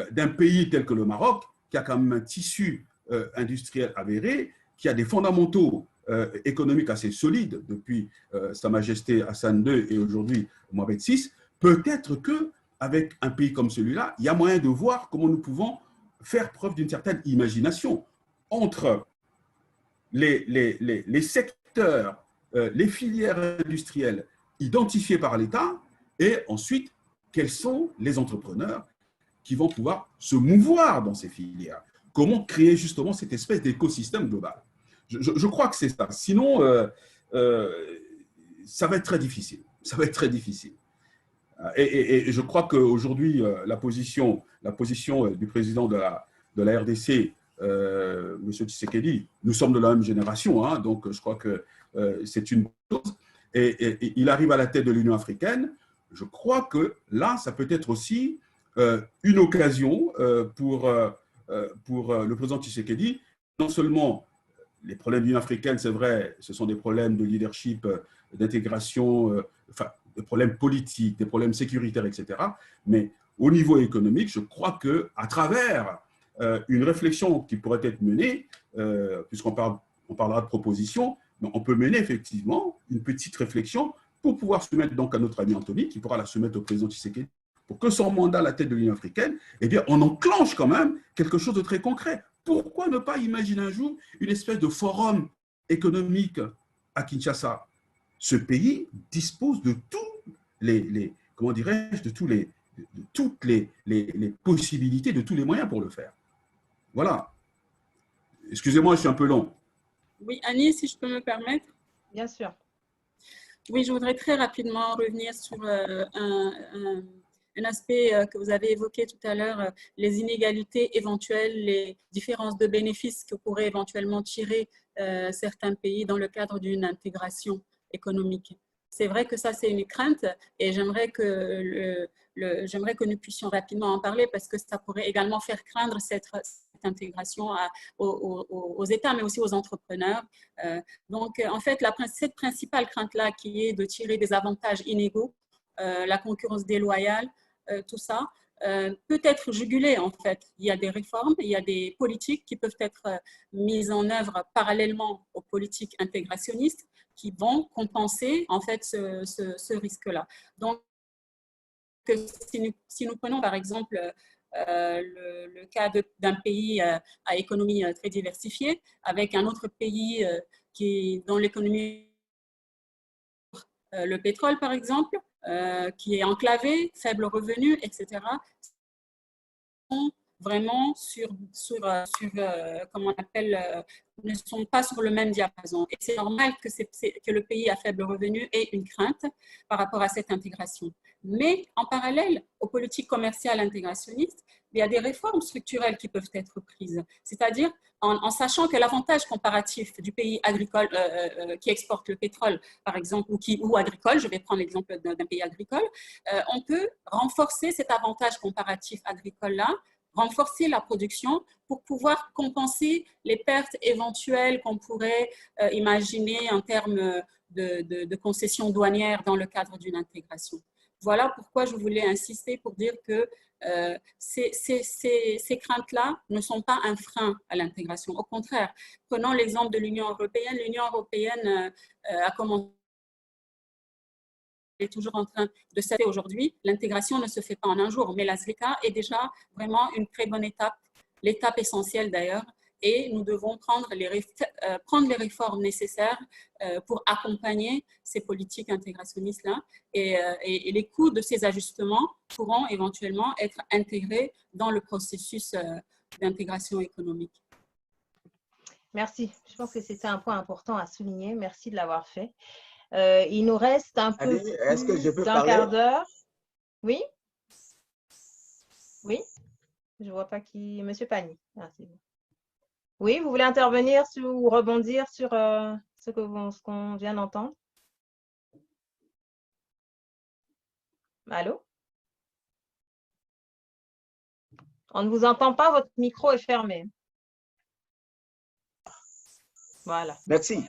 d'un pays tel que le Maroc, qui a quand même un tissu industriel avéré, qui a des fondamentaux économiques assez solides depuis Sa Majesté Hassan II et aujourd'hui Mohamed VI, peut-être qu'avec un pays comme celui-là, il y a moyen de voir comment nous pouvons faire preuve d'une certaine imagination entre les secteurs, les filières industrielles identifiées par l'État et ensuite, quels sont les entrepreneurs qui vont pouvoir se mouvoir dans ces filières. Comment créer justement cette espèce d'écosystème global. Je crois que c'est ça. Sinon, ça va être très difficile. Ça va être très difficile. Et je crois qu'aujourd'hui, la position du président de la RDC, M. Tshisekedi, nous sommes de la même génération, hein, donc je crois que c'est une chose. Et il arrive à la tête de l'Union africaine. Je crois que là, ça peut être aussi une occasion pour le président Tshisekedi, non seulement les problèmes de l'Union africaine, c'est vrai, ce sont des problèmes de leadership, d'intégration, enfin, des problèmes politiques, des problèmes sécuritaires, etc. Mais au niveau économique, je crois qu'à travers une réflexion qui pourrait être menée, puisqu'on parlera de propositions, mais on peut mener effectivement une petite réflexion pour pouvoir soumettre donc à notre ami Anthony, qui pourra la soumettre au président Tshisekedi, pour que son mandat à la tête de l'Union africaine, eh bien, on enclenche quand même quelque chose de très concret. Pourquoi ne pas imaginer un jour une espèce de forum économique à Kinshasa? Ce pays dispose de tous comment dirais-je, de toutes les possibilités, de tous les moyens pour le faire. Voilà. Excusez-moi, je suis un peu long. Oui, Annie, si je peux me permettre. Bien sûr. Oui, je voudrais très rapidement revenir sur un aspect que vous avez évoqué tout à l'heure, les inégalités éventuelles, les différences de bénéfices que pourraient éventuellement tirer certains pays dans le cadre d'une intégration économique. C'est vrai que ça, c'est une crainte et j'aimerais que nous puissions rapidement en parler parce que ça pourrait également faire craindre cette intégration aux États, mais aussi aux entrepreneurs. Donc, en fait, cette principale crainte-là qui est de tirer des avantages inégaux, la concurrence déloyale, tout ça, peut être jugulée en fait. Il y a des réformes, il y a des politiques qui peuvent être mises en œuvre parallèlement aux politiques intégrationnistes qui vont compenser en fait ce risque-là. Donc, si nous prenons par exemple le cas d'un pays à économie très diversifiée avec un autre pays dont l'économie, le pétrole par exemple, qui est enclavé, faible revenu, etc., vraiment comment on appelle, ne sont pas sur le même diapason. Et c'est normal que le pays à faible revenu ait une crainte par rapport à cette intégration. Mais en parallèle aux politiques commerciales intégrationnistes, il y a des réformes structurelles qui peuvent être prises. C'est-à-dire en sachant que l'avantage comparatif du pays agricole qui exporte le pétrole, par exemple, ou agricole, je vais prendre l'exemple d'un pays agricole, on peut renforcer cet avantage comparatif agricole-là, renforcer la production pour pouvoir compenser les pertes éventuelles qu'on pourrait imaginer en termes de concessions douanières dans le cadre d'une intégration. Voilà pourquoi je voulais insister pour dire que ces craintes-là ne sont pas un frein à l'intégration. Au contraire, prenons l'exemple de l'Union européenne. L'Union européenne a commencé, est toujours en train de s'adapter aujourd'hui. L'intégration ne se fait pas en un jour, mais la ZLECA est déjà vraiment une très bonne étape, l'étape essentielle d'ailleurs, et nous devons prendre les réformes nécessaires pour accompagner ces politiques intégrationnistes-là, et les coûts de ces ajustements pourront éventuellement être intégrés dans le processus d'intégration économique. Merci. Je pense que c'était un point important à souligner. Merci de l'avoir fait. Il nous reste un peu plus d'un quart d'heure. Oui? Oui? Je ne vois pas qui. Monsieur Pani. Ah, c'est bon. Oui, vous voulez intervenir ou rebondir sur ce qu'on vient d'entendre? Allô? On ne vous entend pas, votre micro est fermé. Voilà. Merci.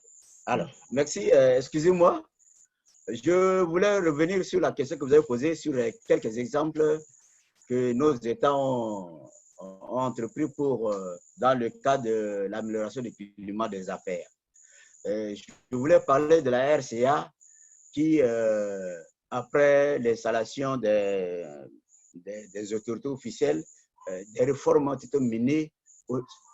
Alors, merci. Excusez-moi. Je voulais revenir sur la question que vous avez posée sur quelques exemples que nos États ont entrepris dans le cadre de l'amélioration du climat des affaires. Je voulais parler de la RCA qui, après l'installation des autorités officielles, des réformes ont été menées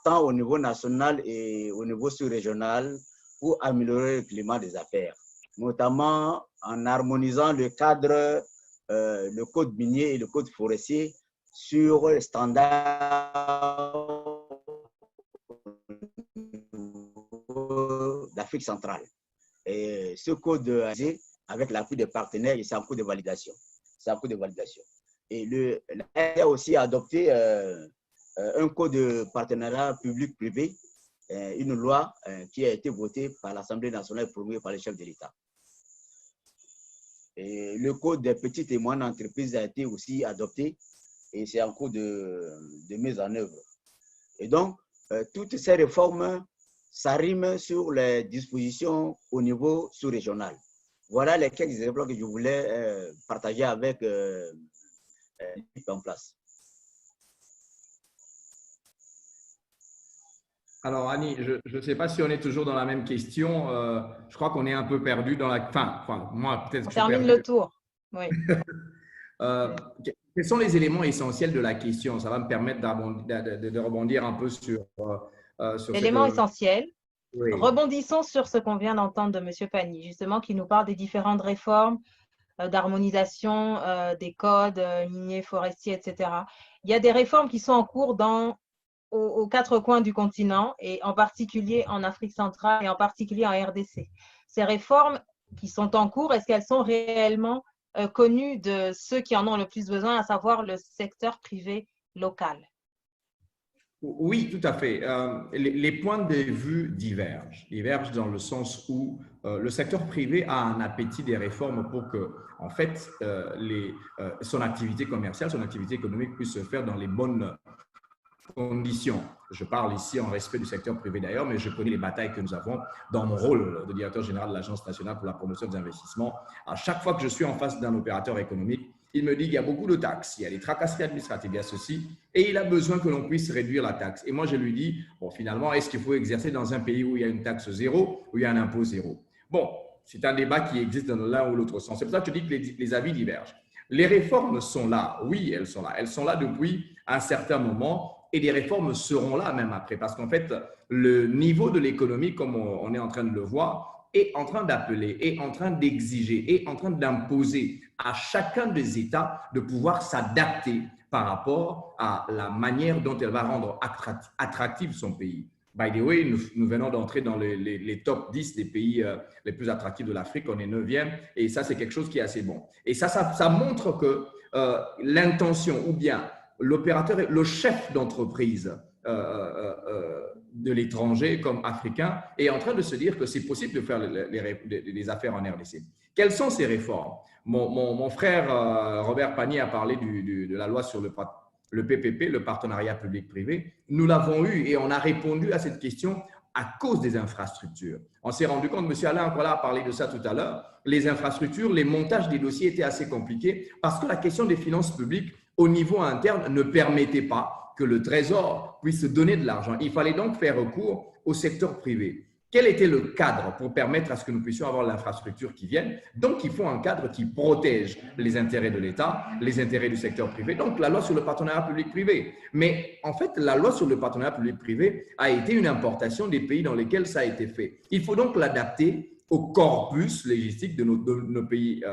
tant au niveau national et au niveau sous-régional pour améliorer le climat des affaires, notamment en harmonisant le cadre, le code minier et le code forestier sur les standards d'Afrique centrale. Et ce code avec l'appui des partenaires, c'est en cours de validation. C'est en cours de validation. Et l'AE a aussi adopté un code de partenariat public-privé, une loi qui a été votée par l'Assemblée nationale et promulguée par les chefs de l'État. Et le code des petites et moyennes entreprises a été aussi adopté et c'est en cours de mise en œuvre. Et donc, toutes ces réformes s'arriment sur les dispositions au niveau sous-régional. Voilà les quelques exemples que je voulais partager avec l'équipe en place. Alors, Annie, je ne sais pas si on est toujours dans la même question. Je crois qu'on est un peu perdu dans la… Enfin, moi, peut-être que je suis termine perdu. Le tour. Oui. Quels sont les éléments essentiels de la question? Ça va me permettre de rebondir un peu sur l'élément essentiel. Oui. Rebondissons sur ce qu'on vient d'entendre de M. Pani, justement, qui nous parle des différentes réformes d'harmonisation des codes miniers, forestiers, etc. Il y a des réformes qui sont en cours aux quatre coins du continent, et en particulier en Afrique centrale et en particulier en RDC. Ces réformes qui sont en cours, est-ce qu'elles sont réellement connues de ceux qui en ont le plus besoin, à savoir le secteur privé local? Oui, tout à fait. Les points de vue divergent dans le sens où le secteur privé a un appétit des réformes pour que, en fait, son activité commerciale, son activité économique puisse se faire dans les bonnes conditions. Je parle ici en respect du secteur privé d'ailleurs, mais je connais les batailles que nous avons dans mon rôle de directeur général de l'Agence nationale pour la promotion des investissements. À chaque fois que je suis en face d'un opérateur économique, il me dit qu'il y a beaucoup de taxes, il y a des tracasseries administratives, il y a ceci, et il a besoin que l'on puisse réduire la taxe. Et moi, je lui dis, bon, finalement, est-ce qu'il faut exercer dans un pays où il y a une taxe zéro, où il y a un impôt zéro? Bon, c'est un débat qui existe dans l'un ou l'autre sens. C'est pour ça que je dis que les avis divergent. Les réformes sont là, oui, elles sont là. Elles sont là depuis un certain moment. Et des réformes seront là même après, parce qu'en fait, le niveau de l'économie, comme on est en train de le voir, est en train d'appeler, est en train d'exiger, est en train d'imposer à chacun des États de pouvoir s'adapter par rapport à la manière dont elle va rendre attractif son pays. By the way, nous venons d'entrer dans les top 10 des pays les plus attractifs de l'Afrique, on est 9e, et ça, c'est quelque chose qui est assez bon. Et ça montre que l'intention ou bien l'opérateur, le chef d'entreprise de l'étranger comme africain est en train de se dire que c'est possible de faire les affaires en RDC. Quelles sont ces réformes? Mon frère Robert Pani a parlé de la loi sur le PPP, le partenariat public-privé, nous l'avons eu et on a répondu à cette question à cause des infrastructures. On s'est rendu compte, M. Alain Akwala a parlé de ça tout à l'heure, les infrastructures, les montages des dossiers étaient assez compliqués parce que la question des finances publiques au niveau interne ne permettait pas que le Trésor puisse donner de l'argent. Il fallait donc faire recours au secteur privé. Quel était le cadre pour permettre à ce que nous puissions avoir l'infrastructure qui vienne? Donc, il faut un cadre qui protège les intérêts de l'État, les intérêts du secteur privé. Donc, la loi sur le partenariat public-privé. Mais en fait, la loi sur le partenariat public-privé a été une importation des pays dans lesquels ça a été fait. Il faut donc l'adapter au corpus légistique de nos pays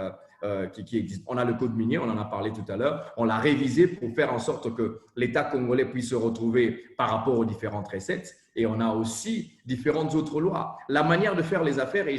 qui existent. On a le code minier, on en a parlé tout à l'heure. On l'a révisé pour faire en sorte que l'État congolais puisse se retrouver par rapport aux différentes recettes. Et on a aussi différentes autres lois. La manière de faire les affaires, et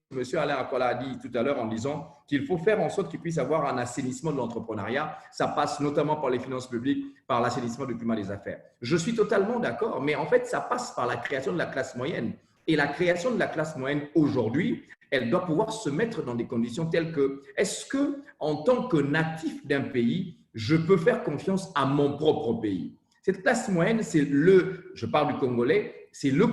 M. Alain Akwala a dit tout à l'heure en disant qu'il faut faire en sorte qu'il puisse avoir un assainissement de l'entrepreneuriat. Ça passe notamment par les finances publiques, par l'assainissement du climat des affaires. Je suis totalement d'accord, mais en fait, ça passe par la création de la classe moyenne. Et la création de la classe moyenne aujourd'hui, elle doit pouvoir se mettre dans des conditions telles que, est-ce que, en tant que natif d'un pays, je peux faire confiance à mon propre pays? Cette classe moyenne, c'est je parle du Congolais, c'est le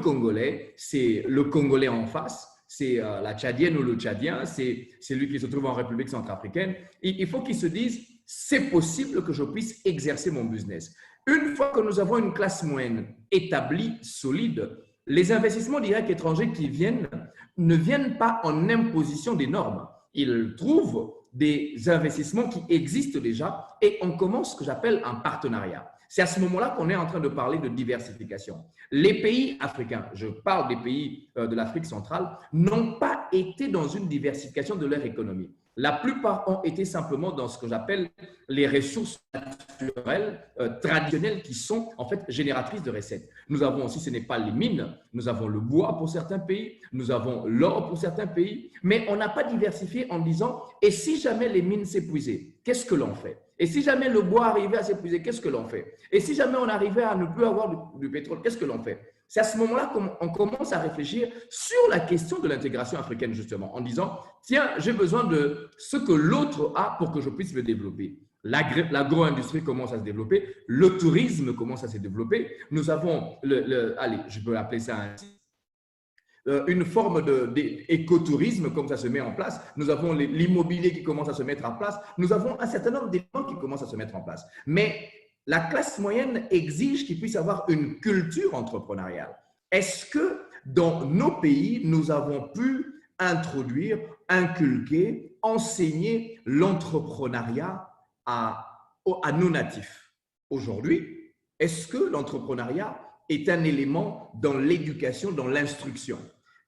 Congolais en face, c'est la Tchadienne ou le Tchadien, c'est celui qui se trouve en République centrafricaine. Il faut qu'ils se disent, c'est possible que je puisse exercer mon business. Une fois que nous avons une classe moyenne établie, solide, les investissements directs étrangers qui viennent ne viennent pas en imposition des normes. Ils trouvent des investissements qui existent déjà et on commence ce que j'appelle un partenariat. C'est à ce moment-là qu'on est en train de parler de diversification. Les pays africains, je parle des pays de l'Afrique centrale, n'ont pas été dans une diversification de leur économie. La plupart ont été simplement dans ce que j'appelle les ressources naturelles traditionnelles qui sont en fait génératrices de recettes. Nous avons aussi, ce n'est pas les mines, nous avons le bois pour certains pays, nous avons l'or pour certains pays, mais on n'a pas diversifié en disant « et si jamais les mines s'épuisaient, qu'est-ce que l'on fait ?» Et si jamais le bois arrivait à s'épuiser, qu'est-ce que l'on fait? Et si jamais on arrivait à ne plus avoir du pétrole, qu'est-ce que l'on fait? C'est à ce moment-là qu'on commence à réfléchir sur la question de l'intégration africaine, justement, en disant, tiens, j'ai besoin de ce que l'autre a pour que je puisse me développer. L'agro-industrie commence à se développer, le tourisme commence à se développer. Nous avons, allez, je peux appeler ça ainsi, une forme d'écotourisme comme ça se met en place. Nous avons l'immobilier qui commence à se mettre en place. Nous avons un certain nombre d'éléments qui commencent à se mettre en place. Mais la classe moyenne exige qu'il puisse avoir une culture entrepreneuriale. Est-ce que dans nos pays, nous avons pu introduire, inculquer, enseigner l'entrepreneuriat à nos natifs? Aujourd'hui, est-ce que l'entrepreneuriat est un élément dans l'éducation, dans l'instruction?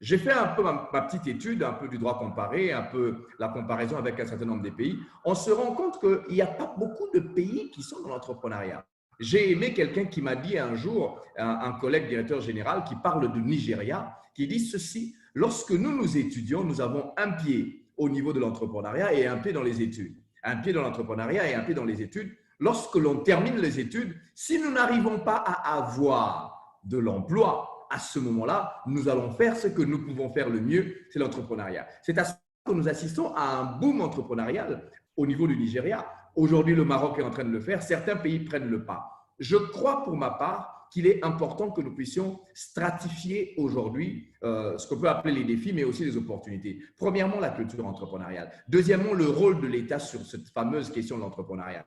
J'ai fait un peu ma petite étude, un peu du droit comparé, un peu la comparaison avec un certain nombre de pays. On se rend compte qu'il n'y a pas beaucoup de pays qui sont dans l'entrepreneuriat. J'ai aimé quelqu'un qui m'a dit un jour, un collègue directeur général qui parle du Nigeria, qui dit ceci: lorsque nous étudions, nous avons un pied au niveau de l'entrepreneuriat et un pied dans les études. Un pied dans l'entrepreneuriat et un pied dans les études. Lorsque l'on termine les études, si nous n'arrivons pas à avoir de l'emploi, à ce moment-là, nous allons faire ce que nous pouvons faire le mieux, c'est l'entrepreneuriat. C'est à ce que nous assistons à un boom entrepreneurial au niveau du Nigeria. Aujourd'hui, le Maroc est en train de le faire. Certains pays prennent le pas. Je crois pour ma part qu'il est important que nous puissions stratifier aujourd'hui ce qu'on peut appeler les défis, mais aussi les opportunités. Premièrement, la culture entrepreneuriale. Deuxièmement, le rôle de l'État sur cette fameuse question de l'entrepreneuriat.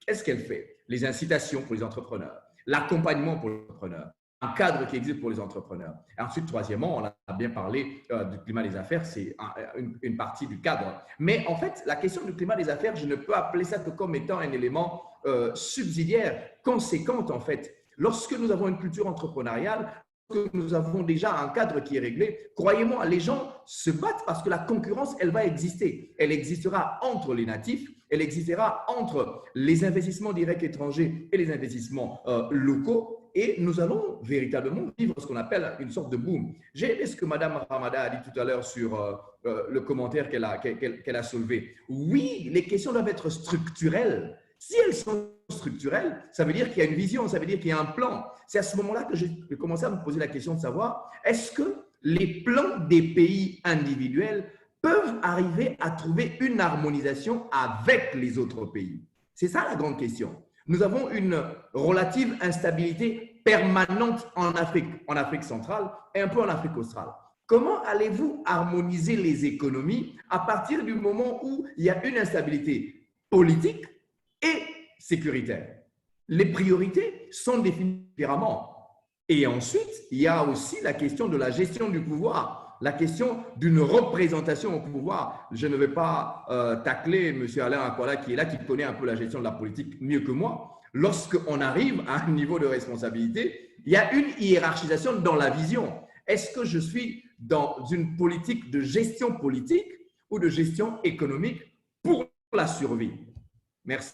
Qu'est-ce qu'elle fait? Les incitations pour les entrepreneurs, l'accompagnement pour les entrepreneurs, un cadre qui existe pour les entrepreneurs. Et ensuite, troisièmement, on a bien parlé du climat des affaires, c'est une partie du cadre. Mais en fait, la question du climat des affaires, je ne peux appeler ça que comme étant un élément subsidiaire, conséquent en fait. Lorsque nous avons une culture entrepreneuriale, que nous avons déjà un cadre qui est réglé, croyez-moi, les gens se battent parce que la concurrence, elle va exister. Elle existera entre les natifs, elle existera entre les investissements directs étrangers et les investissements locaux. Et nous allons véritablement vivre ce qu'on appelle une sorte de boom. J'ai aimé ce que Mme Ramada a dit tout à l'heure sur le commentaire qu'elle a soulevé. Oui, les questions doivent être structurelles. Si elles sont structurelles, ça veut dire qu'il y a une vision, ça veut dire qu'il y a un plan. C'est à ce moment-là que j'ai commencé à me poser la question de savoir, est-ce que les plans des pays individuels peuvent arriver à trouver une harmonisation avec les autres pays? C'est ça la grande question. Nous avons une relative instabilité permanente en Afrique centrale et un peu en Afrique australe. Comment allez-vous harmoniser les économies à partir du moment où il y a une instabilité politique et sécuritaire? Les priorités sont définies différemment. Et ensuite, il y a aussi la question de la gestion du pouvoir, la question d'une représentation au pouvoir. Je ne vais pas tacler M. Alain Akwala qui est là, qui connaît un peu la gestion de la politique mieux que moi. Lorsqu'on arrive à un niveau de responsabilité, il y a une hiérarchisation dans la vision. Est-ce que je suis dans une politique de gestion politique ou de gestion économique pour la survie? Merci.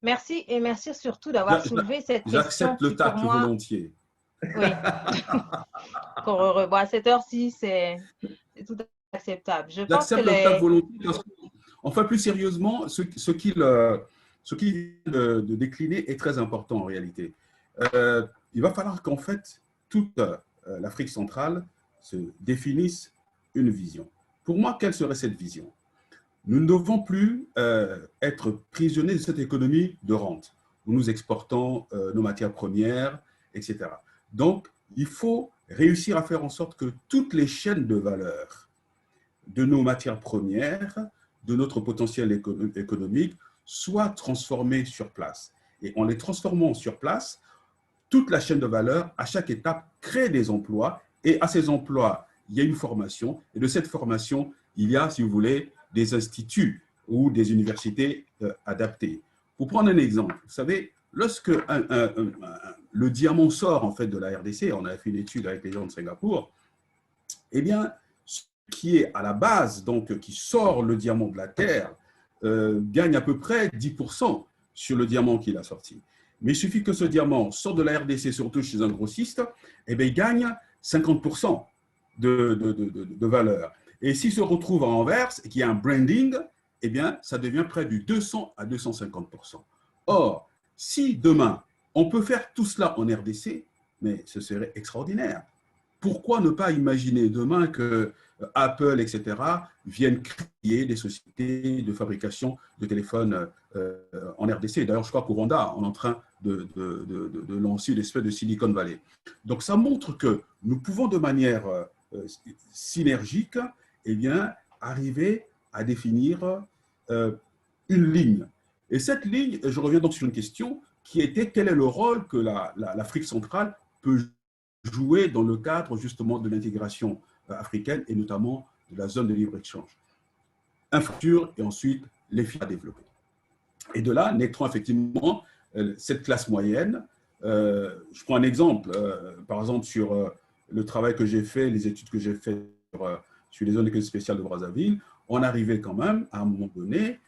Merci et merci surtout d'avoir soulevé cette question. J'accepte le tacle volontiers. Oui. Qu'on revoit à cette heure-ci, c'est tout acceptable. J'accepte le tacle volontiers parce qu'enfin, plus sérieusement, ce qu'il de décliner est très important en réalité. Il va falloir qu'en fait, toute l'Afrique centrale se définisse une vision. Pour moi, quelle serait cette vision? Nous ne devons plus être prisonniers de cette économie de rente, où nous exportons nos matières premières, etc. Donc, il faut réussir à faire en sorte que toutes les chaînes de valeur de nos matières premières, de notre potentiel économique, soient transformées sur place. Et en les transformant sur place, toute la chaîne de valeur, à chaque étape, crée des emplois. Et à ces emplois, il y a une formation. Et de cette formation, il y a, si vous voulez, des instituts ou des universités adaptées. Pour prendre un exemple, vous savez, lorsque le diamant sort en fait de la RDC, on a fait une étude avec les gens de Singapour, eh bien, ce qui est à la base, donc qui sort le diamant de la terre, gagne à peu près 10% sur le diamant qu'il a sorti. Mais il suffit que ce diamant sorte de la RDC, surtout chez un grossiste, eh bien, il gagne 50% de valeur. Et s'il se retrouve à Anvers et qu'il y a un branding, eh bien, ça devient près du 200 à 250%. Or, si demain, on peut faire tout cela en RDC, mais ce serait extraordinaire. Pourquoi ne pas imaginer demain que Apple, etc., viennent créer des sociétés de fabrication de téléphones en RDC? D'ailleurs, je crois qu'au Rwanda, on est en train de lancer une espèce de Silicon Valley. Donc, ça montre que nous pouvons de manière synergique, eh bien, arriver à définir une ligne. Et cette ligne, je reviens donc sur une question qui était quel est le rôle que l'Afrique centrale peut jouer dans le cadre justement de l'intégration africaine et notamment de la zone de libre-échange. Infrastructure et ensuite les filières à développer. Et de là naîtront effectivement cette classe moyenne. Je prends un exemple, par exemple sur le travail que j'ai fait, les études que j'ai faites sur les zones économiques spéciales de Brazzaville, on arrivait quand même à un moment donné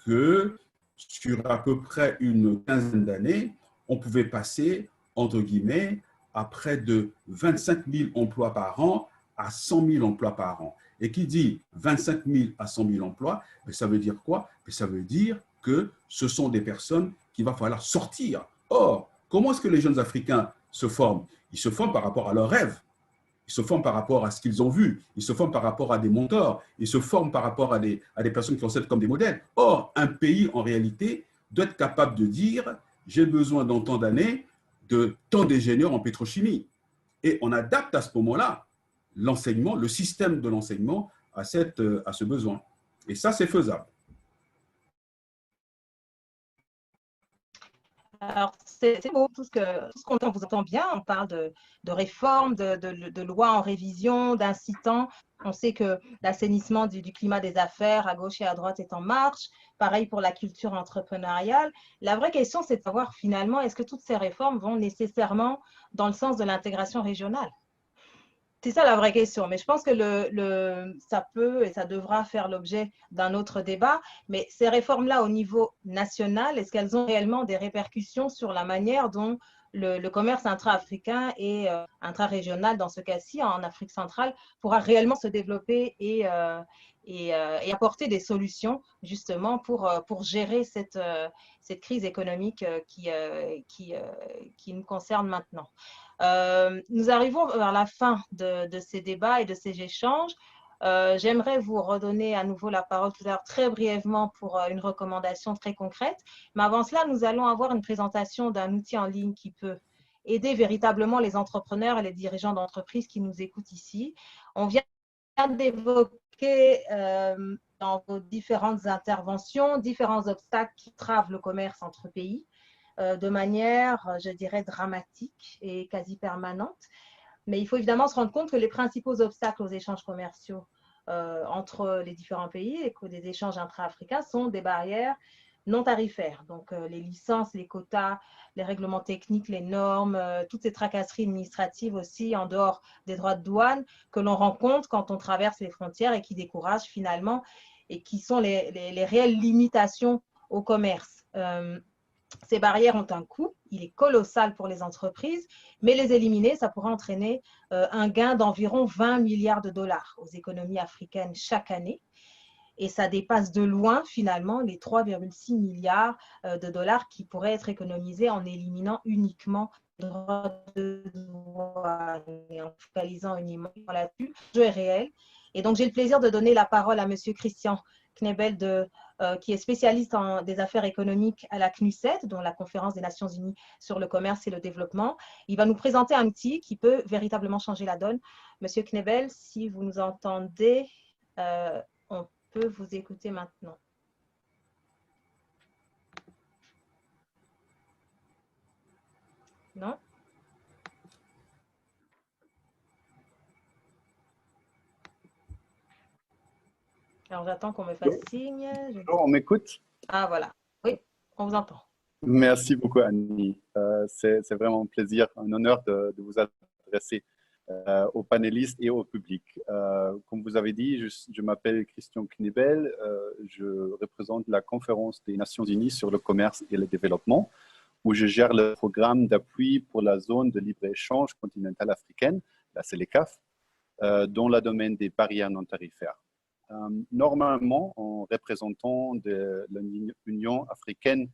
que sur à peu près une quinzaine d'années, on pouvait passer, entre guillemets, à près de 25 000 emplois par an à 100 000 emplois par an. Et qui dit 25 000 à 100 000 emplois, ça veut dire quoi? Ça veut dire que ce sont des personnes qu'il va falloir sortir. Or, comment est-ce que les jeunes Africains se forment? Ils se forment par rapport à leurs rêves. Ils se forment par rapport à ce qu'ils ont vu. Ils se forment par rapport à des mentors. Ils se forment par rapport à des personnes qui considèrent comme des modèles. Or, un pays, en réalité, doit être capable de dire « j'ai besoin dans tant d'années de tant d'ingénieurs en pétrochimie ». Et on adapte à ce moment-là l'enseignement, le système de l'enseignement à ce besoin. Et ça, c'est faisable. Alors, c'est beau, tout ce qu'on vous entend bien. On parle de réformes, de lois en révision, d'incitants. On sait que l'assainissement du climat des affaires à gauche et à droite est en marche. Pareil pour la culture entrepreneuriale. La vraie question, c'est de savoir finalement, est-ce que toutes ces réformes vont nécessairement dans le sens de l'intégration régionale? C'est ça la vraie question, mais je pense que ça peut et ça devra faire l'objet d'un autre débat. Mais ces réformes-là au niveau national, est-ce qu'elles ont réellement des répercussions sur la manière dont le commerce intra-africain et intra-régional, dans ce cas-ci, en Afrique centrale, pourra réellement se développer et apporter des solutions justement pour gérer cette crise économique qui nous concerne maintenant. Nous arrivons vers la fin de ces débats et de ces échanges. J'aimerais vous redonner à nouveau la parole tout à l'heure très brièvement pour une recommandation très concrète. Mais avant cela, nous allons avoir une présentation d'un outil en ligne qui peut aider véritablement les entrepreneurs et les dirigeants d'entreprises qui nous écoutent ici. On vient d'évoquer dans vos différentes interventions différents obstacles qui travent le commerce entre pays de manière, je dirais, dramatique et quasi permanente. Mais il faut évidemment se rendre compte que les principaux obstacles aux échanges commerciaux entre les différents pays et que des échanges intra-africains sont des barrières non tarifaires. Donc, les licences, les quotas, les règlements techniques, les normes, toutes ces tracasseries administratives aussi en dehors des droits de douane que l'on rencontre quand on traverse les frontières et qui découragent finalement et qui sont les réelles limitations au commerce. Ces barrières ont un coût, il est colossal pour les entreprises, mais les éliminer, ça pourrait entraîner un gain d'environ 20 milliards de dollars aux économies africaines chaque année. Et ça dépasse de loin, finalement, les 3,6 milliards de dollars qui pourraient être économisés en éliminant uniquement les droits de douane et en focalisant uniquement là-dessus. Le jeu est réel. Et donc, j'ai le plaisir de donner la parole à M. Christian Knebel, qui est spécialiste en des affaires économiques à la CNUSET, dont la Conférence des Nations Unies sur le commerce et le développement. Il va nous présenter un outil qui peut véritablement changer la donne. Monsieur Knebel, si vous nous entendez, on peut vous écouter maintenant. Non? Alors, j'attends qu'on me fasse signe. On m'écoute? Ah, voilà. Oui, on vous entend. Merci beaucoup, Annie. C'est vraiment un plaisir, un honneur de vous adresser aux panélistes et au public. Comme vous avez dit, je m'appelle Christian Knebel. Je représente la Conférence des Nations Unies sur le commerce et le développement, où je gère le programme d'appui pour la zone de libre-échange continentale africaine, la CELECAF, dans le domaine des barrières non tarifaires. Normalement, en représentant de l'Union africaine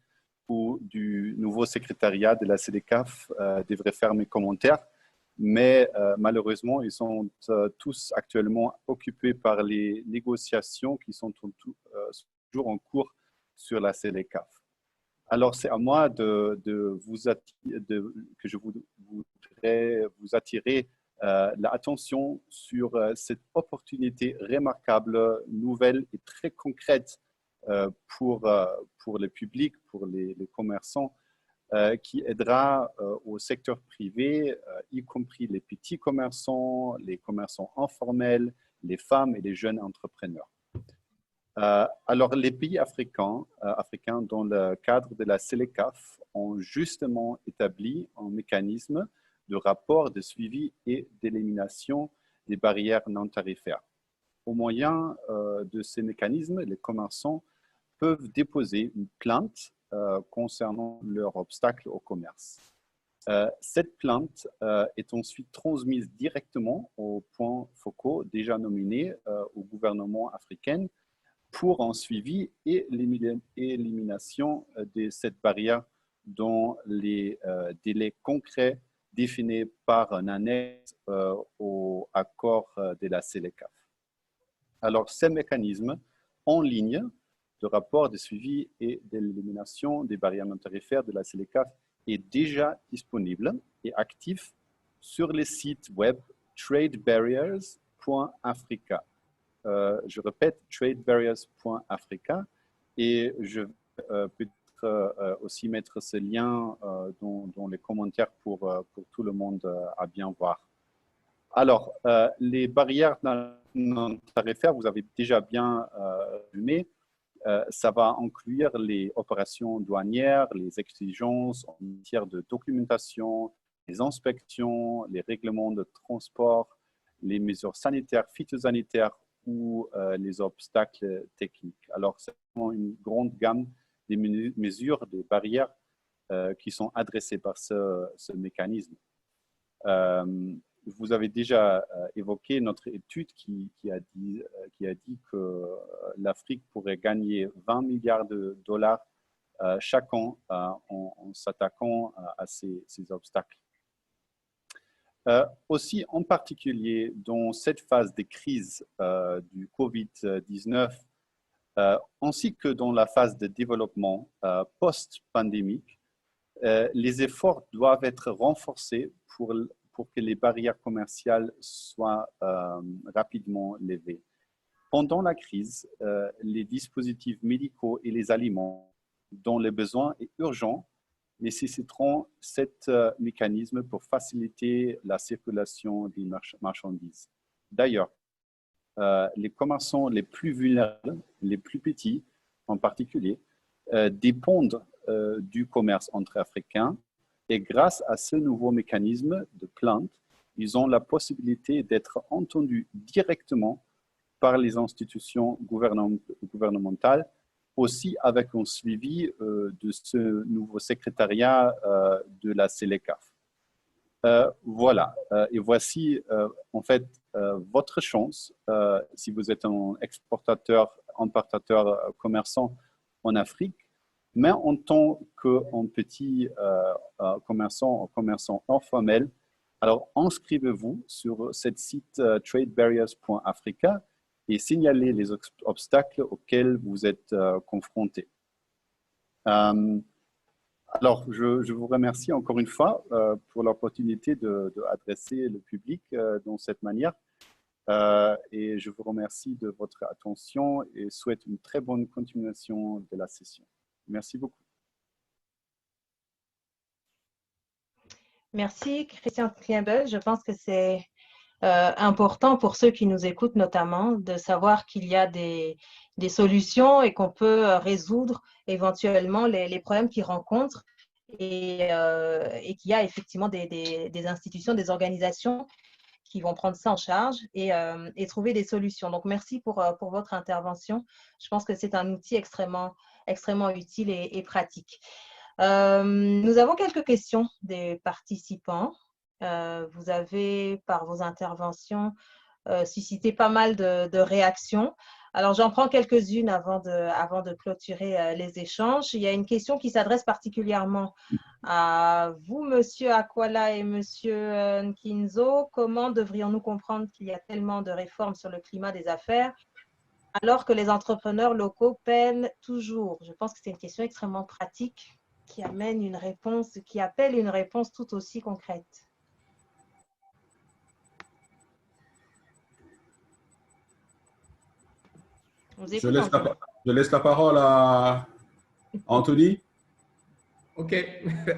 ou du nouveau secrétariat de la CELECAF devrait faire mes commentaires, mais malheureusement, ils sont tous actuellement occupés par les négociations qui sont toujours en cours sur la CELECAF. Alors, c'est à moi que je voudrais vous attirer l'attention sur cette opportunité remarquable, nouvelle et très concrète pour le public, pour les commerçants, qui aidera au secteur privé, y compris les petits commerçants, les commerçants informels, les femmes et les jeunes entrepreneurs. Alors, les pays africains, dans le cadre de la CELECAF, ont justement établi un mécanisme de rapport de suivi et d'élimination des barrières non tarifaires. Au moyen de ces mécanismes, les commerçants peuvent déposer une plainte concernant leurs obstacles au commerce. Cette plainte est ensuite transmise directement aux points focaux déjà nominés au gouvernement africain pour un suivi et l'élimination de cette barrière dans les délais concrets définis par un annexe au accord de la CELECAF. Alors, ces mécanismes en ligne de rapport de suivi et d'élimination des barrières non tarifaires de la CELECAF est déjà disponible et actif sur le site web tradebarriers.africa. Je répète, tradebarriers.africa, et je vais peut-être aussi mettre ce lien dans les commentaires pour tout le monde à bien voir. Alors, les barrières non tarifaires, vous avez déjà bien résumé. Ça va inclure les opérations douanières, les exigences en matière de documentation, les inspections, les règlements de transport, les mesures sanitaires, phytosanitaires ou les obstacles techniques. Alors, c'est vraiment une grande gamme des mesures, des barrières qui sont adressées par ce mécanisme. Vous avez déjà évoqué notre étude qui a dit que l'Afrique pourrait gagner 20 milliards de dollars chaque an en s'attaquant à ces obstacles. Aussi, en particulier, dans cette phase de crise du Covid-19, ainsi que dans la phase de développement post-pandémique, les efforts doivent être renforcés pour que les barrières commerciales soient rapidement levées. Pendant la crise, les dispositifs médicaux et les aliments dont le besoin est urgent nécessiteront ce mécanisme pour faciliter la circulation des marchandises. D'ailleurs, les commerçants les plus vulnérables, les plus petits en particulier, dépendent du commerce entre Africains et grâce à ce nouveau mécanisme de plainte, ils ont la possibilité d'être entendus directement par les institutions gouvernementales, aussi avec un suivi de ce nouveau secrétariat de la CELECAF. Voilà, et voici en fait votre chance, si vous êtes un exportateur, importateur, commerçant en Afrique, mais en tant qu'un petit commerçant informel, alors inscrivez-vous sur ce site tradebarriers.africa et signalez les obstacles auxquels vous êtes confrontés. Alors, je vous remercie encore une fois pour l'opportunité d'adresser le public dans cette manière. Et je vous remercie de votre attention et souhaite une très bonne continuation de la session. Merci beaucoup. Merci, Christian Kniebel. Je pense que c'est important pour ceux qui nous écoutent notamment de savoir qu'il y a des solutions et qu'on peut résoudre éventuellement les problèmes qu'ils rencontrent et qu'il y a effectivement des institutions, des organisations qui vont prendre ça en charge et trouver des solutions. Donc, merci pour votre intervention. Je pense que c'est un outil extrêmement utile et pratique. Nous avons quelques questions des participants. Vous avez, par vos interventions, suscité pas mal de réactions. Alors, j'en prends quelques-unes avant de clôturer les échanges. Il y a une question qui s'adresse particulièrement à vous, Monsieur Akwala et Monsieur Nkinzo. Comment devrions-nous comprendre qu'il y a tellement de réformes sur le climat des affaires alors que les entrepreneurs locaux peinent toujours? Je pense que c'est une question extrêmement pratique qui amène une réponse, qui appelle une réponse tout aussi concrète. Je laisse la parole à Anthony. OK,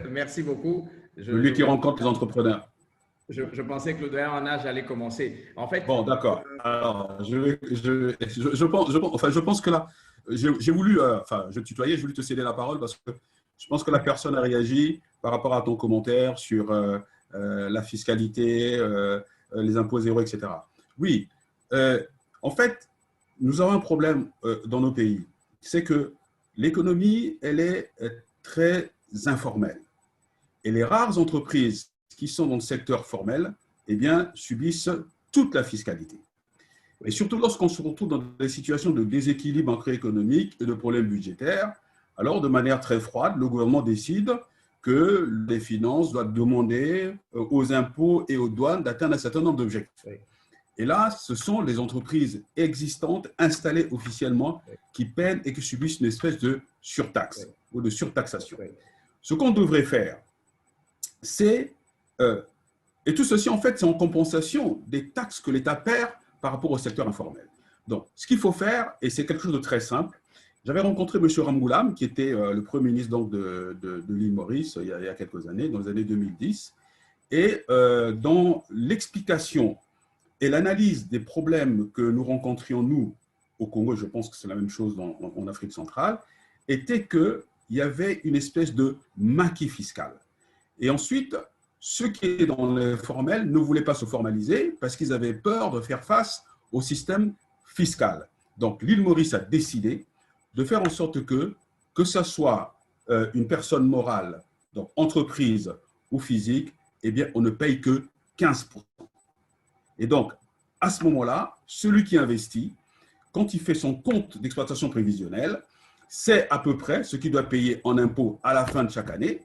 merci beaucoup. Lui qui rencontre les entrepreneurs. Je pensais que le doyen en âge allait commencer. En fait, bon, d'accord. Alors, je pense que là, j'ai voulu, je tutoyais, j'ai voulu te céder la parole parce que je pense que la personne a réagi par rapport à ton commentaire sur la fiscalité, les impôts zéro, etc. Oui, en fait, nous avons un problème dans nos pays. C'est que l'économie, elle est très informelle. Et les rares entreprises qui sont dans le secteur formel, eh bien, subissent toute la fiscalité. Et surtout lorsqu'on se retrouve dans des situations de déséquilibre macroéconomique et de problèmes budgétaires, alors de manière très froide, le gouvernement décide que les finances doivent demander aux impôts et aux douanes d'atteindre un certain nombre d'objectifs. Et là, ce sont les entreprises existantes, installées officiellement, qui peinent et qui subissent une espèce de surtaxe ou de surtaxation. Ce qu'on devrait faire, c'est, et tout ceci en fait, c'est en compensation des taxes que l'État perd par rapport au secteur informel. Donc, ce qu'il faut faire, et c'est quelque chose de très simple, j'avais rencontré M. Ramgoolam, qui était le Premier ministre donc, de l'île Maurice il y a quelques années, dans les années 2010, et dans l'explication et l'analyse des problèmes que nous rencontrions, nous, au Congo, je pense que c'est la même chose en Afrique centrale, était qu'il y avait une espèce de maquis fiscal. Et ensuite, ceux qui étaient dans le formel ne voulaient pas se formaliser parce qu'ils avaient peur de faire face au système fiscal. Donc, l'île Maurice a décidé de faire en sorte que ce soit une personne morale, donc entreprise ou physique, eh bien, on ne paye que 15%. Et donc, à ce moment-là, celui qui investit, quand il fait son compte d'exploitation prévisionnelle, c'est à peu près ce qu'il doit payer en impôts à la fin de chaque année.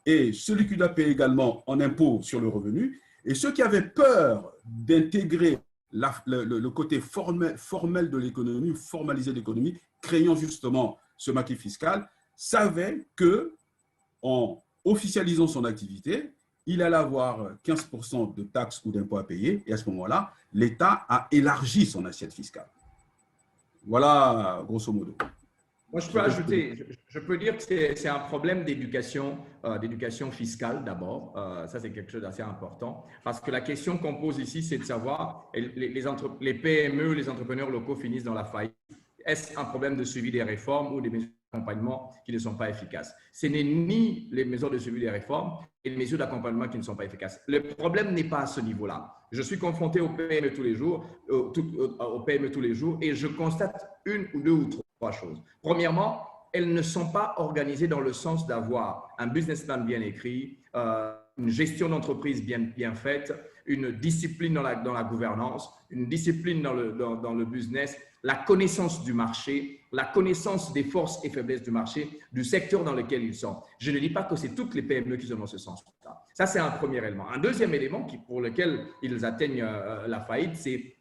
Et celui qui doit payer également en impôts sur le revenu, Et ceux qui avaient peur d'intégrer le côté formel de l'économie, formaliser l'économie, craignant justement ce maquis fiscal, savaient qu'en officialisant son activité, il allait avoir 15% de taxes ou d'impôts à payer. Et à ce moment-là, l'État a élargi son assiette fiscale. Voilà, grosso modo. Moi, je peux ajouter, je peux dire que c'est un problème d'éducation fiscale d'abord. Ça, c'est quelque chose d'assez important. Parce que la question qu'on pose ici, c'est de savoir, les PME, les entrepreneurs locaux finissent dans la faillite. Est-ce un problème de suivi des réformes ou des mesures d'accompagnement qui ne sont pas efficaces? Ce n'est ni les mesures de suivi des réformes et les mesures d'accompagnement qui ne sont pas efficaces. Le problème n'est pas à ce niveau-là. Je suis confronté aux PME tous les jours, et je constate une ou deux ou trois choses. Premièrement, elles ne sont pas organisées dans le sens d'avoir un business plan bien écrit, une gestion d'entreprise bien faite, une discipline dans la gouvernance, une discipline dans le business, la connaissance du marché, la connaissance des forces et faiblesses du marché, du secteur dans lequel ils sont. Je ne dis pas que c'est toutes les PME qui sont dans ce sens-là. Ça, c'est un premier élément. Un deuxième élément pour lequel ils atteignent la faillite,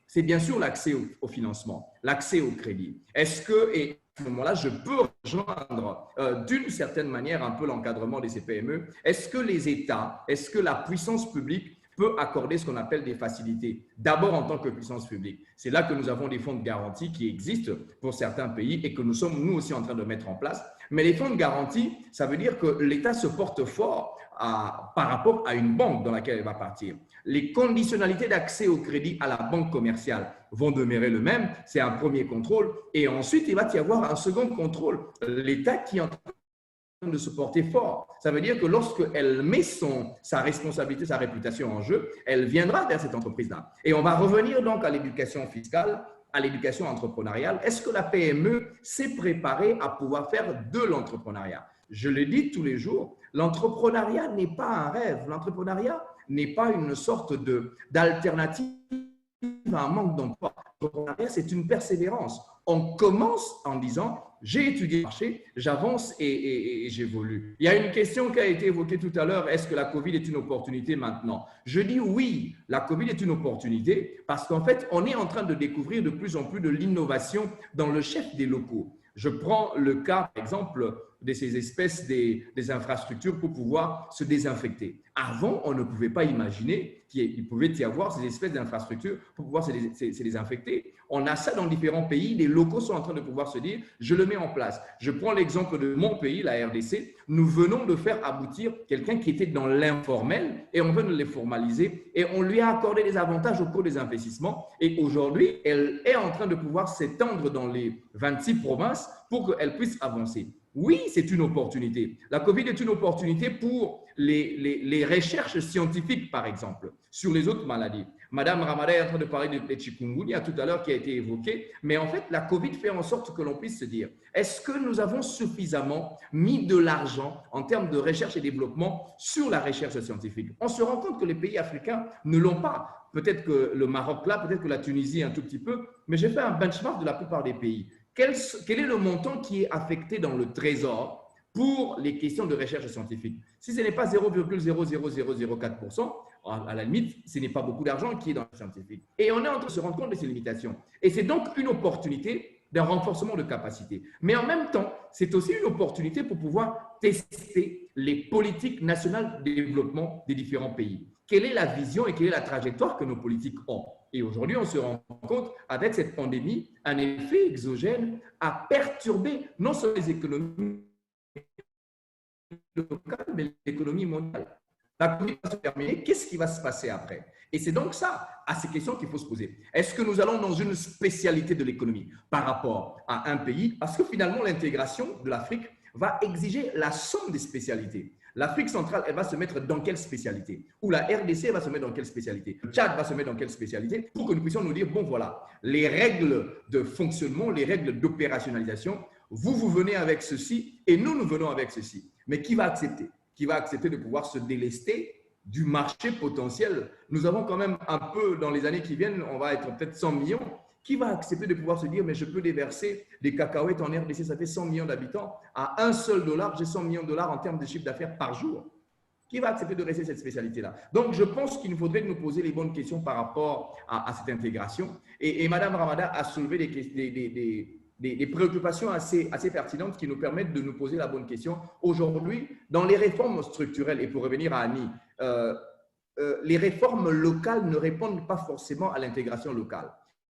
c'est bien sûr l'accès au financement, l'accès au crédit. Est-ce que, et à ce moment-là, je peux rejoindre d'une certaine manière un peu l'encadrement de ces PME? Est-ce que les États, est-ce que la puissance publique peut accorder ce qu'on appelle des facilités, d'abord en tant que puissance publique? C'est là que nous avons des fonds de garantie qui existent pour certains pays et que nous sommes nous aussi en train de mettre en place. Mais les fonds de garantie, ça veut dire que l'État se porte fort par rapport à une banque dans laquelle elle va partir. Les conditionnalités d'accès au crédit à la banque commerciale vont demeurer le même, c'est un premier contrôle. Et ensuite, il va y avoir un second contrôle. L'État qui est en train de se porter fort. Ça veut dire que lorsqu'elle met sa responsabilité, sa réputation en jeu, elle viendra vers cette entreprise-là. Et on va revenir donc à l'éducation fiscale, à l'éducation entrepreneuriale. Est-ce que la PME s'est préparée à pouvoir faire de l'entrepreneuriat? Je le dis tous les jours, l'entrepreneuriat n'est pas un rêve. L'entrepreneuriat n'est pas une sorte d'alternative à un manque d'emploi. L'entrepreneuriat, c'est une persévérance. On commence en disant « j'ai étudié le marché, j'avance et j'évolue ». Il y a une question qui a été évoquée tout à l'heure, est-ce que la Covid est une opportunité maintenant? Je dis oui, la Covid est une opportunité parce qu'en fait, on est en train de découvrir de plus en plus de l'innovation dans le chef des locaux. Je prends le cas, par exemple, de ces espèces des infrastructures pour pouvoir se désinfecter. Avant, on ne pouvait pas imaginer qu'il pouvait y avoir ces espèces d'infrastructures pour pouvoir se désinfecter. On a ça dans différents pays. Les locaux sont en train de pouvoir se dire, je le mets en place. Je prends l'exemple de mon pays, la RDC. Nous venons de faire aboutir quelqu'un qui était dans l'informel et on veut le formaliser et on lui a accordé des avantages au cours des investissements. Et aujourd'hui, elle est en train de pouvoir s'étendre dans les 26 provinces pour qu'elle puisse avancer. Oui, c'est une opportunité. La COVID est une opportunité pour les recherches scientifiques, par exemple, sur les autres maladies. Madame Ramada est en train de parler de chikungunya tout à l'heure qui a été évoqué, mais en fait, la COVID fait en sorte que l'on puisse se dire, est-ce que nous avons suffisamment mis de l'argent en termes de recherche et développement sur la recherche scientifique? On se rend compte que les pays africains ne l'ont pas. Peut-être que le Maroc là, peut-être que la Tunisie un tout petit peu, mais j'ai fait un benchmark de la plupart des pays. Quel est le montant qui est affecté dans le trésor pour les questions de recherche scientifique? Si ce n'est pas 0,00004%, à la limite, ce n'est pas beaucoup d'argent qui est dans le scientifique. Et on est en train de se rendre compte de ces limitations. Et c'est donc une opportunité d'un renforcement de capacité. Mais en même temps, c'est aussi une opportunité pour pouvoir tester les politiques nationales de développement des différents pays. Quelle est la vision et quelle est la trajectoire que nos politiques ont? Et aujourd'hui, on se rend compte, avec cette pandémie, un effet exogène a perturbé non seulement les économies locales, mais l'économie mondiale. La Covid va se terminer, qu'est-ce qui va se passer après? Et c'est donc ça, à ces questions qu'il faut se poser. Est-ce que nous allons dans une spécialité de l'économie par rapport à un pays? Parce que finalement, l'intégration de l'Afrique va exiger la somme des spécialités. L'Afrique centrale, elle va se mettre dans quelle spécialité? Ou la RDC va se mettre dans quelle spécialité? Le Tchad va se mettre dans quelle spécialité? Pour que nous puissions nous dire, bon voilà, les règles de fonctionnement, les règles d'opérationnalisation, vous venez avec ceci et nous venons avec ceci. Mais qui va accepter? Qui va accepter de pouvoir se délester du marché potentiel? Nous avons quand même un peu, dans les années qui viennent, on va être peut-être 100 millions. Qui va accepter de pouvoir se dire, mais je peux déverser des cacahuètes en RDC, ça fait 100 millions d'habitants, à $1 seul, j'ai 100 millions de dollars en termes de chiffre d'affaires par jour. Qui va accepter de rester cette spécialité-là? Donc, je pense qu'il nous faudrait nous poser les bonnes questions par rapport à cette intégration. Et Mme Ramada a soulevé des préoccupations assez pertinentes qui nous permettent de nous poser la bonne question. Aujourd'hui, dans les réformes structurelles, et pour revenir à Annie, les réformes locales ne répondent pas forcément à l'intégration locale.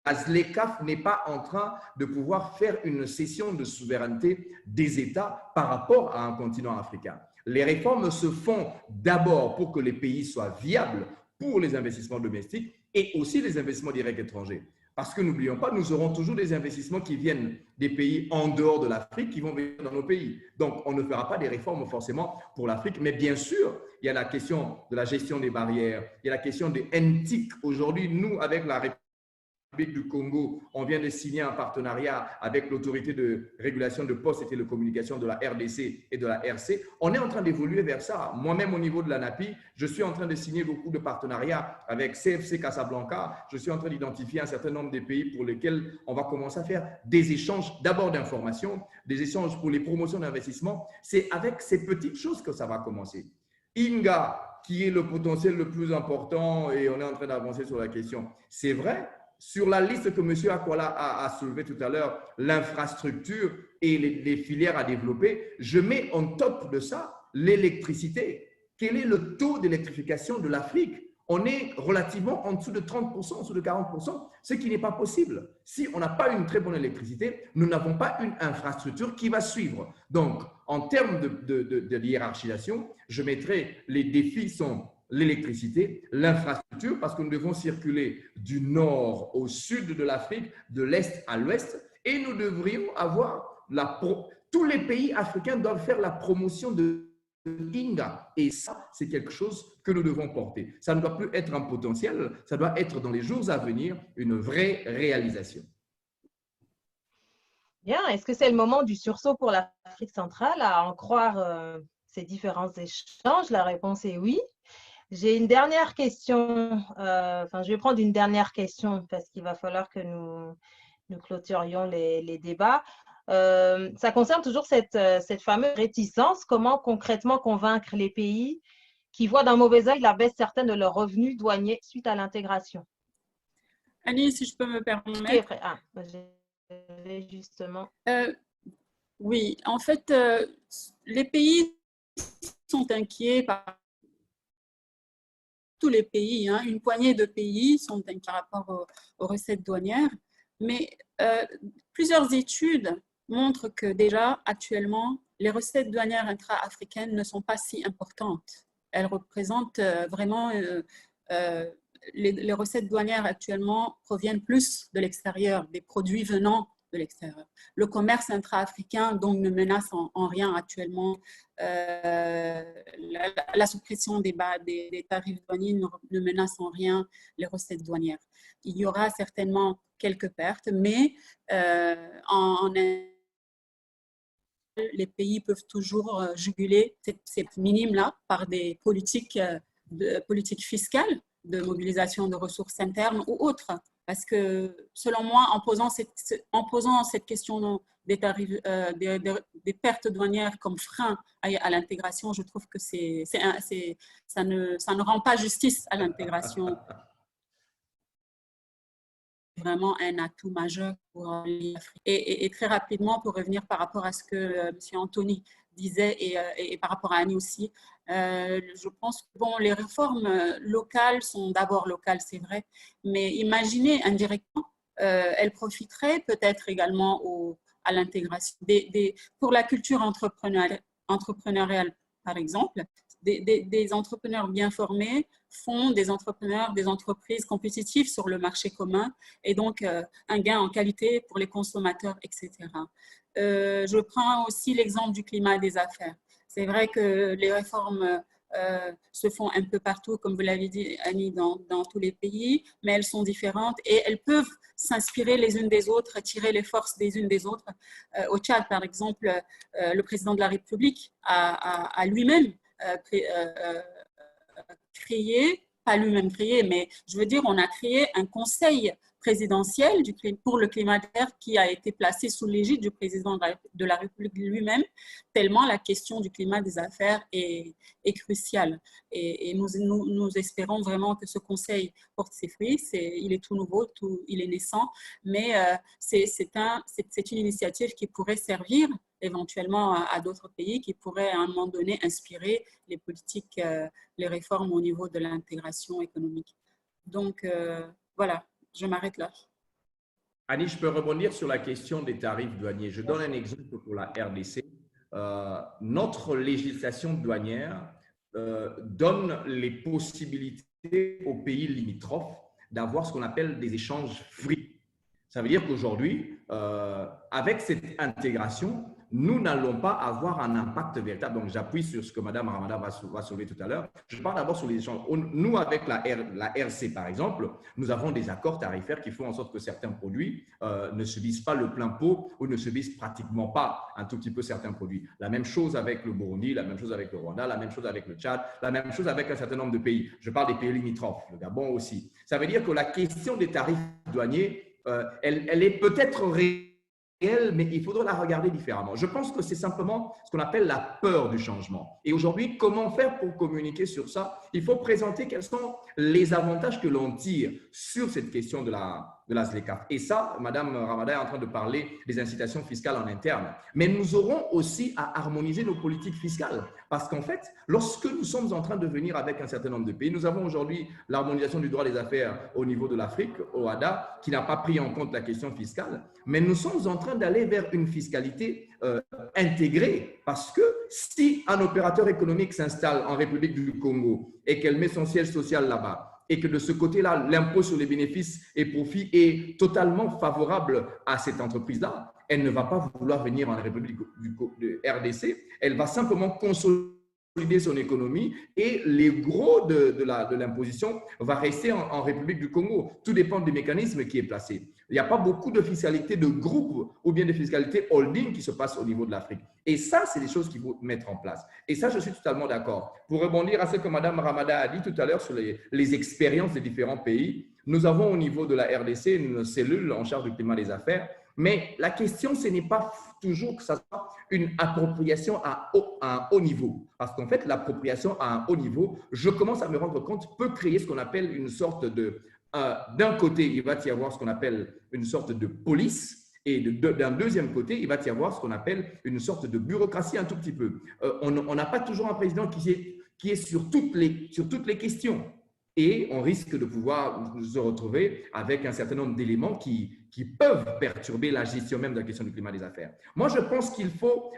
La ZLECAf n'est pas en train de pouvoir faire une cession de souveraineté des États par rapport à un continent africain. Les réformes se font d'abord pour que les pays soient viables pour les investissements domestiques et aussi les investissements directs étrangers. Parce que n'oublions pas, nous aurons toujours des investissements qui viennent des pays en dehors de l'Afrique qui vont venir dans nos pays. Donc, on ne fera pas des réformes forcément pour l'Afrique. Mais bien sûr, il y a la question de la gestion des barrières, il y a la question des NTIC. Aujourd'hui, nous, avec la République du Congo, on vient de signer un partenariat avec l'autorité de régulation de postes et télécommunications de la RDC et de la RC. On est en train d'évoluer vers ça. Moi-même, au niveau de l'ANAPI, je suis en train de signer beaucoup de partenariats avec CFC Casablanca. Je suis en train d'identifier un certain nombre de pays pour lesquels on va commencer à faire des échanges, d'abord d'informations, des échanges pour les promotions d'investissement. C'est avec ces petites choses que ça va commencer. INGA, qui est le potentiel le plus important, et on est en train d'avancer sur la question, c'est vrai. Sur la liste que M. Akwala a soulevé tout à l'heure, l'infrastructure et les filières à développer, je mets en top de ça l'électricité. Quel est le taux d'électrification de l'Afrique? On est relativement en dessous de 30%, en dessous de 40%, ce qui n'est pas possible. Si on n'a pas une très bonne électricité, nous n'avons pas une infrastructure qui va suivre. Donc, en termes de hiérarchisation, je mettrai les défis sont l'électricité, l'infrastructure, parce que nous devons circuler du nord au sud de l'Afrique, de l'est à l'ouest, et nous devrions avoir tous les pays africains doivent faire la promotion de INGA. Et ça, c'est quelque chose que nous devons porter. Ça ne doit plus être un potentiel, ça doit être dans les jours à venir une vraie réalisation. Bien, est-ce que c'est le moment du sursaut pour l'Afrique centrale, à en croire ces différents échanges? La réponse est oui. J'ai une dernière question, je vais prendre une dernière question parce qu'il va falloir que nous clôturions les débats. Ça concerne toujours cette fameuse réticence. Comment concrètement convaincre les pays qui voient d'un mauvais œil la baisse certaine de leurs revenus douaniers suite à l'intégration? Annie, si je peux me permettre. Justement. Oui, en fait, les pays sont inquiets par tous les pays, hein, une poignée de pays sont inquiets par rapport aux recettes douanières, mais plusieurs études montrent que déjà actuellement, les recettes douanières intra-africaines ne sont pas si importantes. Elles représentent vraiment, les recettes douanières actuellement proviennent plus de l'extérieur, des produits venant de l'extérieur. Le commerce intra-africain donc ne menace en rien actuellement. La suppression des tarifs douaniers ne menace en rien les recettes douanières. Il y aura certainement quelques pertes, mais les pays peuvent toujours juguler cette minime-là par des politiques fiscales de mobilisation de ressources internes ou autres. Parce que, selon moi, en posant cette question des tarifs, des pertes douanières comme frein à l'intégration, je trouve que ça ne rend pas justice à l'intégration. Vraiment un atout majeur pour l'Afrique. Et très rapidement, pour revenir par rapport à ce que M. Anthony disait et par rapport à Annie aussi, je pense que les réformes locales sont d'abord locales, c'est vrai, mais imaginez indirectement, elles profiteraient peut-être également à l'intégration. Pour la culture entrepreneuriale, par exemple, des entrepreneurs bien formés font des entreprises compétitives sur le marché commun et donc un gain en qualité pour les consommateurs, etc. Je prends aussi l'exemple du climat des affaires. C'est vrai que les réformes se font un peu partout, comme vous l'avez dit, Annie, dans tous les pays, mais elles sont différentes et elles peuvent s'inspirer les unes des autres, tirer les forces des unes des autres. Au Tchad, par exemple, le président de la République a lui-même créé, pas lui-même créé, mais je veux dire, on a créé un conseil présidentielle pour le climat vert qui a été placée sous l'égide du président de la République lui-même, tellement la question du climat des affaires est cruciale. Et nous espérons vraiment que ce conseil porte ses fruits. Il est tout nouveau, il est naissant, mais c'est une initiative qui pourrait servir éventuellement à d'autres pays, qui pourraient à un moment donné inspirer les politiques, les réformes au niveau de l'intégration économique. Donc, voilà, je m'arrête là. Annie, je peux rebondir sur la question des tarifs douaniers. Je donne un exemple pour la RDC. Notre législation douanière donne les possibilités aux pays limitrophes d'avoir ce qu'on appelle des échanges free. Ça veut dire qu'aujourd'hui, avec cette intégration, nous n'allons pas avoir un impact véritable. Donc, j'appuie sur ce que Mme Ramada va soulever tout à l'heure. Je parle d'abord sur les échanges. Nous, avec la RC, par exemple, nous avons des accords tarifaires qui font en sorte que certains produits ne subissent pas le plein pot ou ne subissent pratiquement pas un tout petit peu certains produits. La même chose avec le Burundi, la même chose avec le Rwanda, la même chose avec le Tchad, la même chose avec un certain nombre de pays. Je parle des pays limitrophes, le Gabon aussi. Ça veut dire que la question des tarifs douaniers, elle est peut-être réelle, mais il faudra la regarder différemment. Je pense que c'est simplement ce qu'on appelle la peur du changement. Et aujourd'hui, comment faire pour communiquer sur ça? Il faut présenter quels sont les avantages que l'on tire sur cette question de la ZLECAf. Et ça, Mme Ramada est en train de parler des incitations fiscales en interne. Mais nous aurons aussi à harmoniser nos politiques fiscales. Parce qu'en fait, lorsque nous sommes en train de venir avec un certain nombre de pays, nous avons aujourd'hui l'harmonisation du droit des affaires au niveau de l'Afrique, OHADA, qui n'a pas pris en compte la question fiscale. Mais nous sommes en train d'aller vers une fiscalité intégrée. Parce que si un opérateur économique s'installe en République du Congo et qu'elle met son siège social là-bas, et que de ce côté-là, l'impôt sur les bénéfices et profits est totalement favorable à cette entreprise-là, elle ne va pas vouloir venir en République de RDC, elle va simplement consolider son économie et les gros de l'imposition va rester en République du Congo. Tout dépend du mécanisme qui est placé. Il n'y a pas beaucoup de fiscalité de groupe ou bien de fiscalité holding qui se passe au niveau de l'Afrique. Et ça, c'est des choses qu'il faut mettre en place. Et ça, je suis totalement d'accord. Pour rebondir à ce que Mme Ramada a dit tout à l'heure sur les expériences des différents pays, nous avons au niveau de la RDC une cellule en charge du climat des affaires. Mais la question, ce n'est pas toujours que ça soit une appropriation à un haut niveau. Parce qu'en fait, l'appropriation à un haut niveau, je commence à me rendre compte, peut créer ce qu'on appelle une sorte de… d'un côté, il va y avoir ce qu'on appelle une sorte de police. Et d'un deuxième côté, il va y avoir ce qu'on appelle une sorte de bureaucratie un tout petit peu. On n'a pas toujours un président qui est sur toutes les questions. Et on risque de pouvoir se retrouver avec un certain nombre d'éléments qui peuvent perturber la gestion même de la question du climat des affaires. Moi, je pense qu'il faut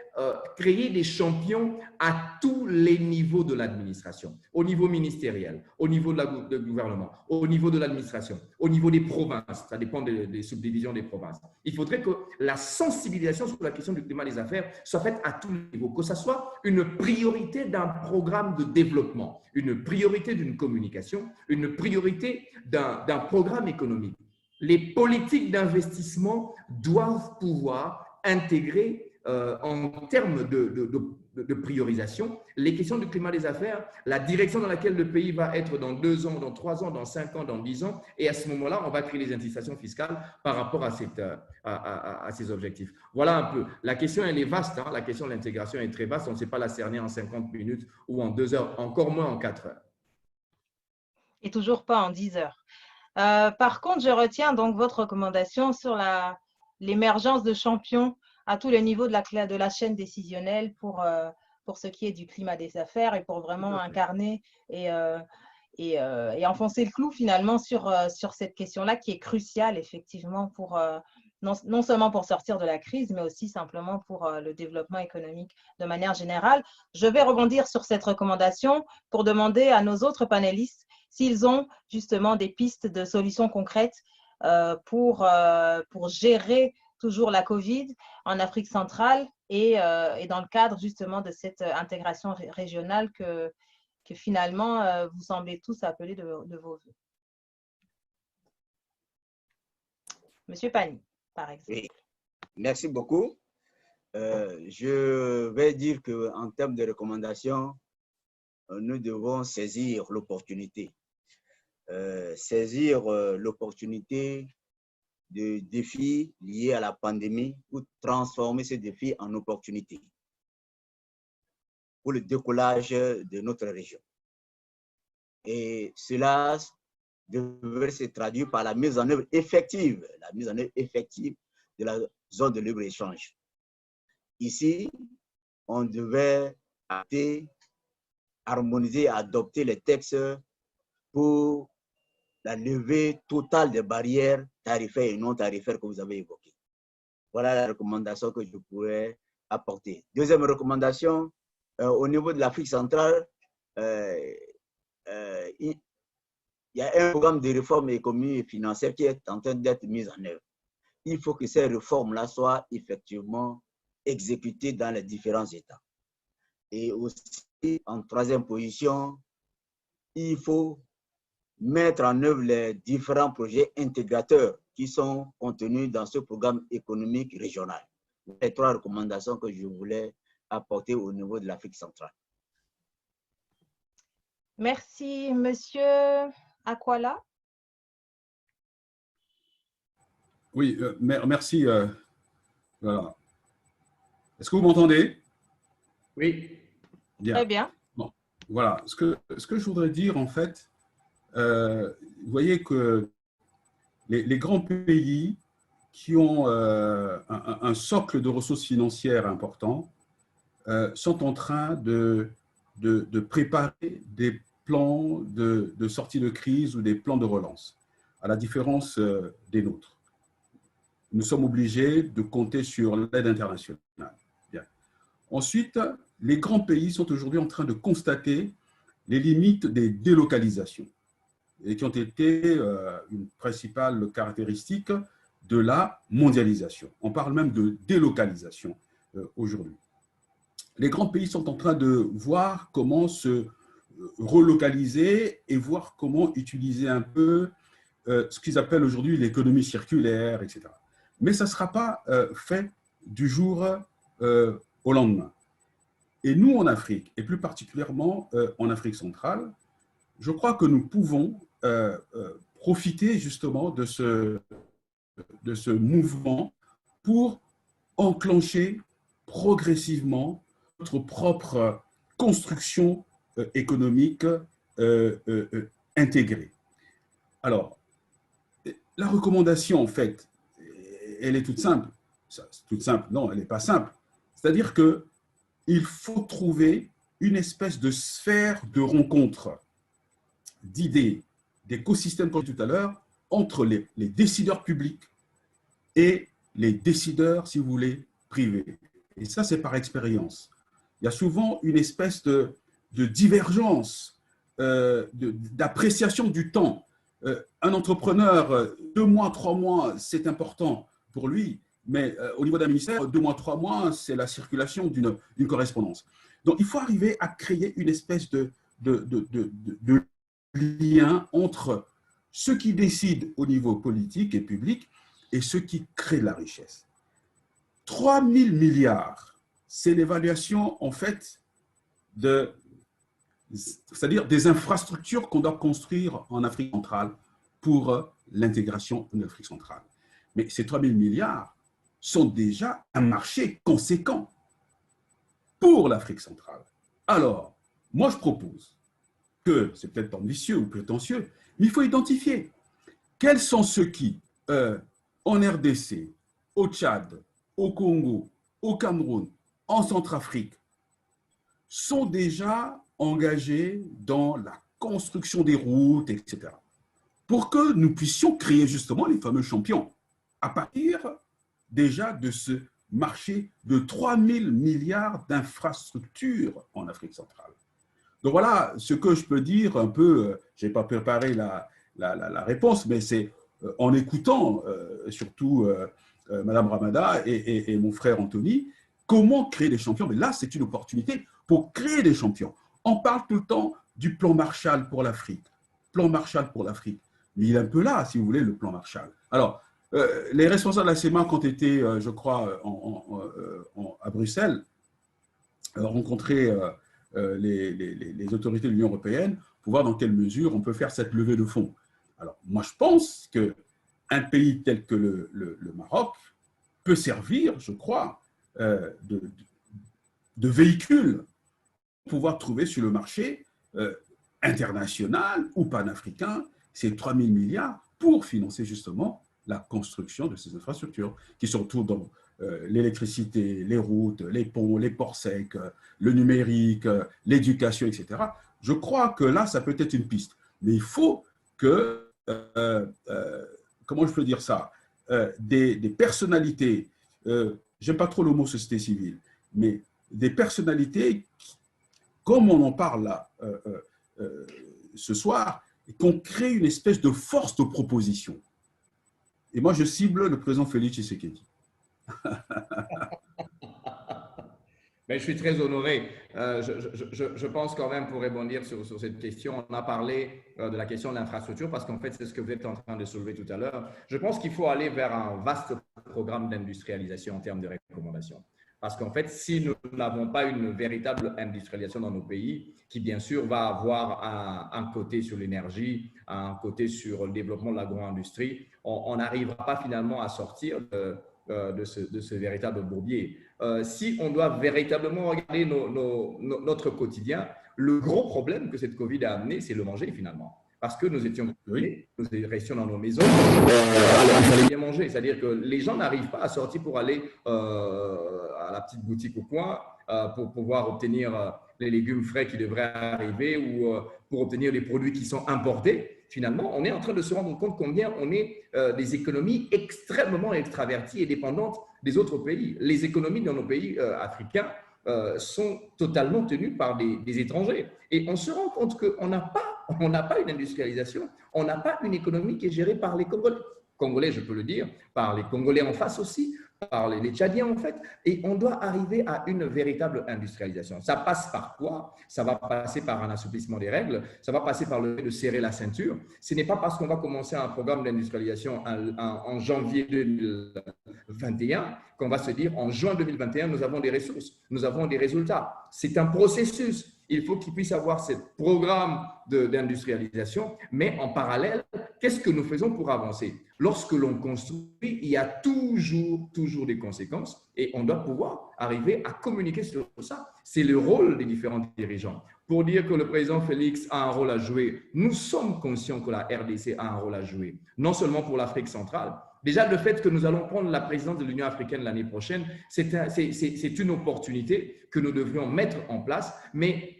créer des champions à tous les niveaux de l'administration, au niveau ministériel, au niveau du gouvernement, au niveau de l'administration, au niveau des provinces, ça dépend des subdivisions des provinces. Il faudrait que la sensibilisation sur la question du climat des affaires soit faite à tous les niveaux, que ce soit une priorité d'un programme de développement, une priorité d'une communication, une priorité d'un programme économique. Les politiques d'investissement doivent pouvoir intégrer en termes de priorisation les questions du climat des affaires, la direction dans laquelle le pays va être dans 2 ans, dans 3 ans, dans 5 ans, dans 10 ans. Et à ce moment-là, on va créer les incitations fiscales par rapport à ces objectifs. Voilà un peu. La question, elle est vaste. Hein. La question de l'intégration est très vaste. On ne sait pas la cerner en 50 minutes ou en 2 heures, encore moins en 4 heures. Et toujours pas en 10 heures. Par contre, je retiens donc votre recommandation sur l'émergence de champions à tous les niveaux de la chaîne décisionnelle pour ce qui est du climat des affaires et pour vraiment incarner et enfoncer le clou finalement sur cette question-là qui est cruciale effectivement pour non seulement pour sortir de la crise, mais aussi simplement pour le développement économique de manière générale. Je vais rebondir sur cette recommandation pour demander à nos autres panélistes s'ils ont justement des pistes de solutions concrètes pour gérer toujours la COVID en Afrique centrale et dans le cadre justement de cette intégration régionale que finalement vous semblez tous appeler de vos voeux. Monsieur Pani, par exemple. Oui. Merci beaucoup. Je vais dire qu'en termes de recommandations, nous devons saisir l'opportunité. Saisir l'opportunité de défis liés à la pandémie pour transformer ces défis en opportunités pour le décollage de notre région. Et cela devrait se traduire par la mise en œuvre effective de la zone de libre-échange. Ici, on devait harmoniser, adopter les textes pour la levée totale des barrières tarifaires et non tarifaires que vous avez évoquées. Voilà la recommandation que je pourrais apporter. Deuxième recommandation, au niveau de l'Afrique centrale, il y a un programme de réforme économique et financière qui est en train d'être mis en œuvre. Il faut que ces réformes-là soient effectivement exécutées dans les différents États. Et aussi, en troisième position, il faut mettre en œuvre les différents projets intégrateurs qui sont contenus dans ce programme économique régional. Les trois recommandations que je voulais apporter au niveau de l'Afrique centrale. Merci, Monsieur Akwala. Oui, merci. Voilà. Est-ce que vous m'entendez? Oui. Bien. Très bien. Bon, voilà. Ce que je voudrais dire, en fait, vous voyez que les grands pays qui ont un socle de ressources financières important sont en train de préparer des plans de sortie de crise ou des plans de relance, à la différence des nôtres. Nous sommes obligés de compter sur l'aide internationale. Bien. Ensuite, les grands pays sont aujourd'hui en train de constater les limites des délocalisations et qui ont été une principale caractéristique de la mondialisation. On parle même de délocalisation aujourd'hui. Les grands pays sont en train de voir comment se relocaliser et voir comment utiliser un peu ce qu'ils appellent aujourd'hui l'économie circulaire, etc. Mais ça ne sera pas fait du jour au lendemain. Et nous, en Afrique, et plus particulièrement en Afrique centrale, je crois que nous pouvons profiter justement de ce mouvement pour enclencher progressivement notre propre construction économique intégrée. Alors, la recommandation, en fait, elle est toute simple. Toute simple, non, elle n'est pas simple. C'est-à-dire qu'il faut trouver une espèce de sphère de rencontre d'idées, d'écosystèmes, comme tout à l'heure, entre les décideurs publics et les décideurs, si vous voulez, privés. Et ça, c'est par expérience. Il y a souvent une espèce de divergence, d'appréciation du temps. Un entrepreneur, 2 mois, 3 mois, c'est important pour lui, mais au niveau d'un ministère, 2 mois, 3 mois, c'est la circulation d'une correspondance. Donc, il faut arriver à créer une espèce de lien entre ceux qui décident au niveau politique et public et ceux qui créent de la richesse. 3 000 milliards, c'est l'évaluation, en fait, c'est-à-dire des infrastructures qu'on doit construire en Afrique centrale pour l'intégration en Afrique centrale. Mais ces 3 000 milliards sont déjà un marché conséquent pour l'Afrique centrale. Alors, moi, je propose que, c'est peut-être ambitieux ou prétentieux, mais il faut identifier quels sont ceux qui, en RDC, au Tchad, au Congo, au Cameroun, en Centrafrique, sont déjà engagés dans la construction des routes, etc. Pour que nous puissions créer justement les fameux champions à partir déjà de ce marché de 3 000 milliards d'infrastructures en Afrique centrale. Donc voilà ce que je peux dire un peu, je n'ai pas préparé la réponse, mais c'est en écoutant surtout Madame Ramada et mon frère Anthony, comment créer des champions. Mais là, c'est une opportunité pour créer des champions. On parle tout le temps du plan Marshall pour l'Afrique. Plan Marshall pour l'Afrique. Mais il est un peu là, si vous voulez, le plan Marshall. Alors, les responsables de la CEMAC ont été, je crois, à Bruxelles, rencontrer les autorités de l'Union européenne pour voir dans quelle mesure on peut faire cette levée de fonds. Alors, moi, je pense que un pays tel que le Maroc peut servir, je crois, de véhicule pour pouvoir trouver sur le marché international ou panafricain ces 3 000 milliards pour financer justement la construction de ces infrastructures qui sont tout dans l'électricité, les routes, les ponts, les ports secs, le numérique, l'éducation, etc. Je crois que là, ça peut être une piste. Mais il faut que, comment je peux dire ça, des personnalités, j'aime pas trop le mot société civile, mais des personnalités, comme on en parle là ce soir, qu'on crée une espèce de force de proposition. Et moi, je cible le président Félix Tshisekedi. Mais je suis très honoré. Je pense quand même, pour rebondir sur cette question, on a parlé de la question de l'infrastructure parce qu'en fait, c'est ce que vous êtes en train de soulever tout à l'heure. Je pense qu'il faut aller vers un vaste programme d'industrialisation en termes de recommandations. Parce qu'en fait, si nous n'avons pas une véritable industrialisation dans nos pays, qui bien sûr va avoir un côté sur l'énergie, un côté sur le développement de l'agro-industrie, on n'arrivera pas finalement à sortir de ce véritable bourbier. Si on doit véritablement regarder notre quotidien, le gros problème que cette Covid a amené, c'est le manger finalement. Parce que nous étions confinés, nous restions dans nos maisons, il fallait bien manger. C'est-à-dire que les gens n'arrivent pas à sortir pour aller à la petite boutique au coin pour pouvoir obtenir les légumes frais qui devraient arriver ou pour obtenir les produits qui sont importés. Finalement, on est en train de se rendre compte combien on est des économies extrêmement extraverties et dépendantes des autres pays. Les économies dans nos pays africains sont totalement tenues par des étrangers. Et on se rend compte qu'on n'a pas une industrialisation, on n'a pas une économie qui est gérée par les Congolais. Congolais, je peux le dire, par les Congolais en face aussi, par les Tchadiens en fait, et on doit arriver à une véritable industrialisation. Ça passe par quoi? Ça va passer par un assouplissement des règles, ça va passer par le fait de serrer la ceinture. Ce n'est pas parce qu'on va commencer un programme d'industrialisation en janvier 2021 qu'on va se dire en juin 2021, nous avons des ressources, nous avons des résultats. C'est un processus. Il faut qu'il puisse avoir ce programme d'industrialisation, mais en parallèle, qu'est-ce que nous faisons pour avancer? Lorsque l'on construit, il y a toujours des conséquences et on doit pouvoir arriver à communiquer sur ça. C'est le rôle des différents dirigeants. Pour dire que le président Félix a un rôle à jouer, nous sommes conscients que la RDC a un rôle à jouer, non seulement pour l'Afrique centrale. Déjà, le fait que nous allons prendre la présidence de l'Union africaine l'année prochaine, c'est une opportunité que nous devrions mettre en place, mais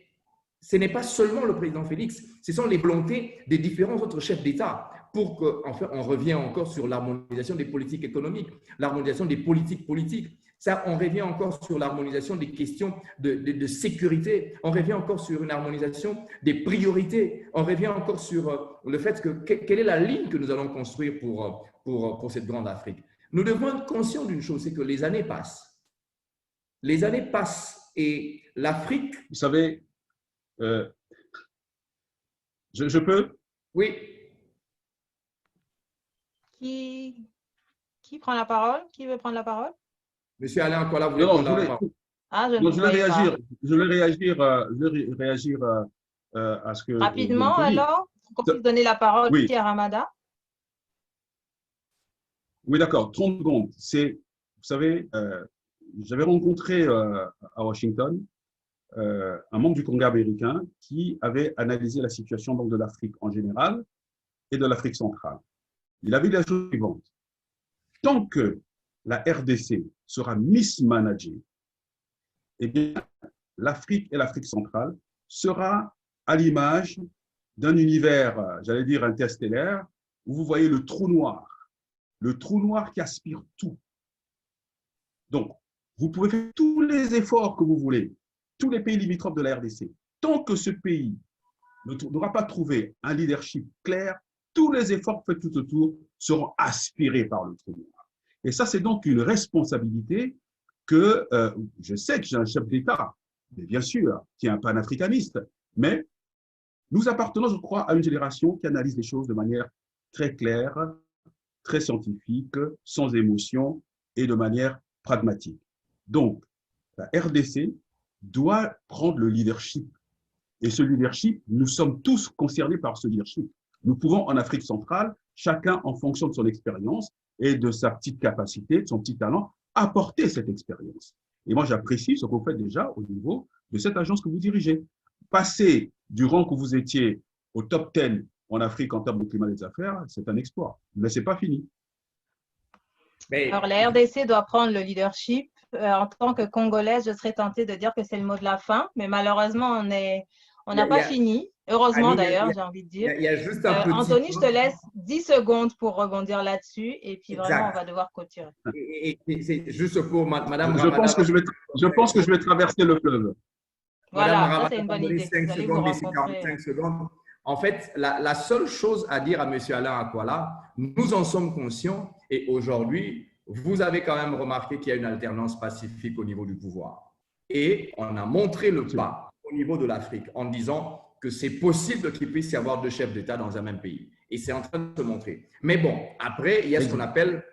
ce n'est pas seulement le président Félix, ce sont les volontés des différents autres chefs d'État pour qu'enfin on revient encore sur l'harmonisation des politiques économiques, l'harmonisation des politiques politiques. Ça, on revient encore sur l'harmonisation des questions de sécurité, on revient encore sur une harmonisation des priorités, on revient encore sur le fait que quelle est la ligne que nous allons construire pour cette grande Afrique. Nous devons être conscients d'une chose, c'est que les années passent. Les années passent et l'Afrique… Vous savez, je peux? Oui. Qui prend la parole? Qui veut prendre la parole? Monsieur Alain Akwala, vous voulez prendre la parole? Je vais réagir à ce que… Rapidement, alors, pour qu'on puisse donner la parole oui. à Ramada. Oui, d'accord, 30 secondes. Vous savez, j'avais rencontré à Washington un membre du Congrès américain qui avait analysé la situation donc, de l'Afrique en général et de l'Afrique centrale. Il avait dit la chose suivante. Tant que la RDC sera mismanagée, eh bien, l'Afrique et l'Afrique centrale sera à l'image d'un univers, j'allais dire interstellaire, où vous voyez le trou noir qui aspire tout. Donc, vous pouvez faire tous les efforts que vous voulez, tous les pays limitrophes de la RDC. Tant que ce pays n'aura pas trouvé un leadership clair, tous les efforts faits tout autour seront aspirés par le trou noir. Et ça, c'est donc une responsabilité que je sais que j'ai un chef d'État, mais bien sûr, qui est un panafricaniste, mais nous appartenons, je crois, à une génération qui analyse les choses de manière très claire, très scientifique, sans émotion et de manière pragmatique. Donc, la RDC doit prendre le leadership. Et ce leadership, nous sommes tous concernés par ce leadership. Nous pouvons, en Afrique centrale, chacun en fonction de son expérience et de sa petite capacité, de son petit talent, apporter cette expérience. Et moi, j'apprécie ce que vous faites déjà au niveau de cette agence que vous dirigez. Passer du rang que vous étiez au top 10 en Afrique en termes de climat des affaires, c'est un exploit. Mais ce n'est pas fini. Alors, la RDC doit prendre le leadership. En tant que Congolaise, je serais tentée de dire que c'est le mot de la fin, mais malheureusement, on n'a pas fini. Heureusement, d'ailleurs, j'ai envie de dire. Il y a juste un petit Anthony, je te laisse 10 secondes pour rebondir là-dessus et puis vraiment, on va devoir clôturer. Et c'est juste pour Madame Je Ramada. pense que je vais traverser le fleuve. Voilà, ça c'est une bonne idée. 5 secondes, d'ici 45 secondes. En fait, la seule chose à dire à M. Alain Akwala, nous en sommes conscients et aujourd'hui, vous avez quand même remarqué qu'il y a une alternance pacifique au niveau du pouvoir. Et on a montré le pas au niveau de l'Afrique en disant que c'est possible qu'il puisse y avoir deux chefs d'État dans un même pays. Et c'est en train de se montrer. Mais bon, après, il y a ce qu'on appelle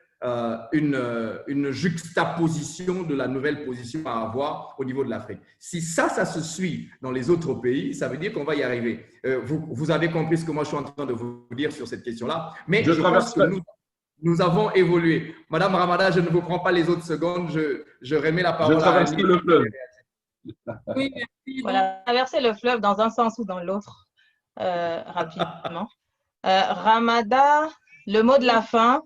une juxtaposition de la nouvelle position à avoir au niveau de l'Afrique. Si ça se suit dans les autres pays, ça veut dire qu'on va y arriver. Vous avez compris ce que moi je suis en train de vous dire sur cette question-là. Mais je pense que nous avons évolué. Madame Ramada, je ne vous prends pas les autres secondes. Je remets la parole à Annie. Le fleuve. Oui, merci. Voilà, traverser le fleuve dans un sens ou dans l'autre, rapidement. Ramada, le mot de la fin.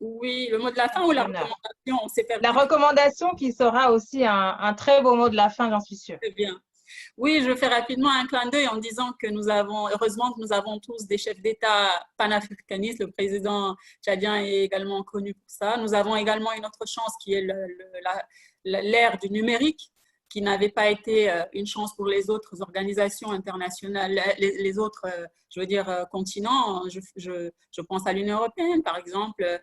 Oui, le mot de la fin ou la recommandation, on s'est perdu. La recommandation qui sera aussi un très beau mot de la fin, j'en suis sûre. Très bien. Oui, je fais rapidement un clin d'œil en disant que heureusement que nous avons tous des chefs d'État panafricanistes. Le président tchadien est également connu pour ça. Nous avons également une autre chance qui est l'ère du numérique, qui n'avait pas été une chance pour les autres organisations internationales, les autres, je veux dire, continents. Je pense à l'Union européenne, par exemple.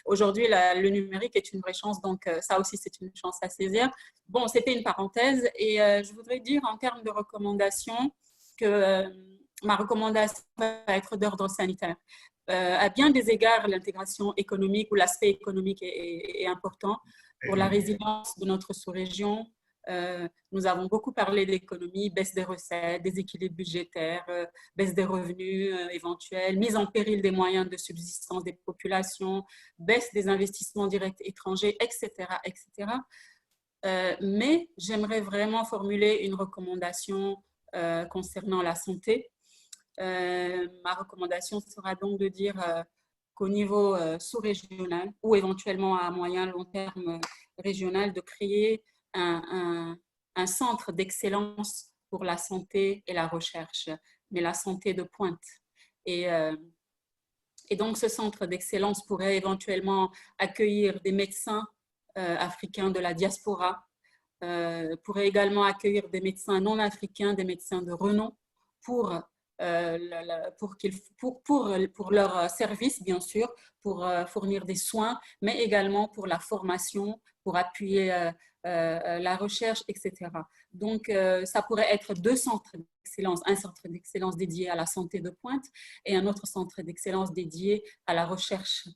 Aujourd'hui, le numérique est une vraie chance, donc ça aussi, c'est une chance à saisir. Bon, c'était une parenthèse et je voudrais dire en termes de recommandations que ma recommandation va être d'ordre sanitaire. À bien des égards, l'intégration économique ou l'aspect économique est important pour la résilience de notre sous-région. Nous avons beaucoup parlé d'économie, baisse des recettes, déséquilibre budgétaire, baisse des revenus éventuels, mise en péril des moyens de subsistance des populations, baisse des investissements directs étrangers, etc. etc. Mais j'aimerais vraiment formuler une recommandation concernant la santé. Ma recommandation sera donc de dire qu'au niveau sous-régional ou éventuellement à moyen long terme régional, de créer un centre d'excellence pour la santé et la recherche, mais la santé de pointe. Et donc, ce centre d'excellence pourrait éventuellement accueillir des médecins africains de la diaspora, pourrait également accueillir des médecins non africains, des médecins de renom pour leur service, bien sûr, pour fournir des soins, mais également pour la formation, pour appuyer la recherche, etc. Donc, ça pourrait être deux centres d'excellence, un centre d'excellence dédié à la santé de pointe et un autre centre d'excellence dédié à la recherche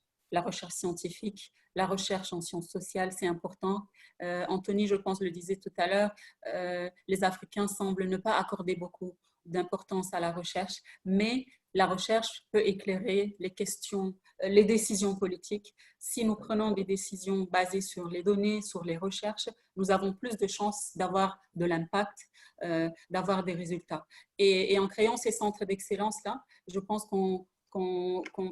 scientifique, la recherche en sciences sociales, c'est important. Anthony, je pense, le disait tout à l'heure, les Africains semblent ne pas accorder beaucoup d'importance à la recherche, mais la recherche peut éclairer les décisions politiques. Si nous prenons des décisions basées sur les données, sur les recherches, nous avons plus de chances d'avoir de l'impact, d'avoir des résultats. Et en créant ces centres d'excellence-là, je pense qu'on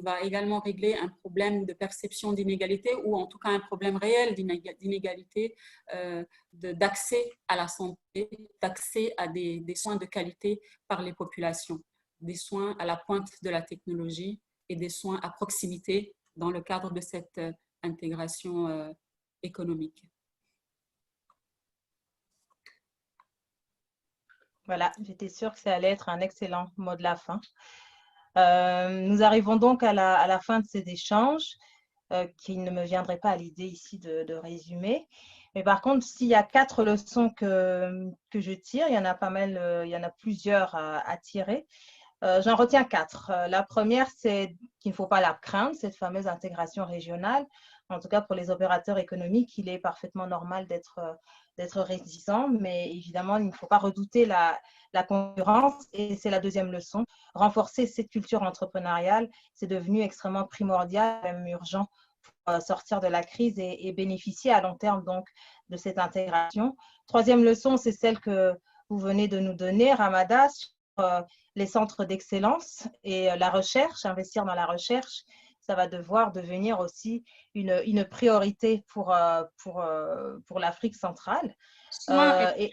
va également régler un problème de perception d'inégalité ou en tout cas un problème réel d'inégalité d'accès à la santé, d'accès à des soins de qualité par les populations, des soins à la pointe de la technologie et des soins à proximité dans le cadre de cette intégration économique. Voilà, j'étais sûre que ça allait être un excellent mot de la fin. Nous arrivons donc à la fin de ces échanges qui ne me viendraient pas à l'idée ici de résumer. Mais par contre, s'il y a 4 leçons que je tire, il y en a pas mal, il y en a plusieurs à tirer. J'en retiens 4. La première, c'est qu'il ne faut pas la craindre, cette fameuse intégration régionale. En tout cas, pour les opérateurs économiques, il est parfaitement normal d'être réticent, mais évidemment, il ne faut pas redouter la concurrence et c'est la deuxième leçon. Renforcer cette culture entrepreneuriale, c'est devenu extrêmement primordial, même urgent pour sortir de la crise et bénéficier à long terme donc de cette intégration. Troisième leçon, c'est celle que vous venez de nous donner, Ramada, sur les centres d'excellence et la recherche, investir dans la recherche. Ça va devoir devenir aussi une priorité pour l'Afrique centrale. Soins et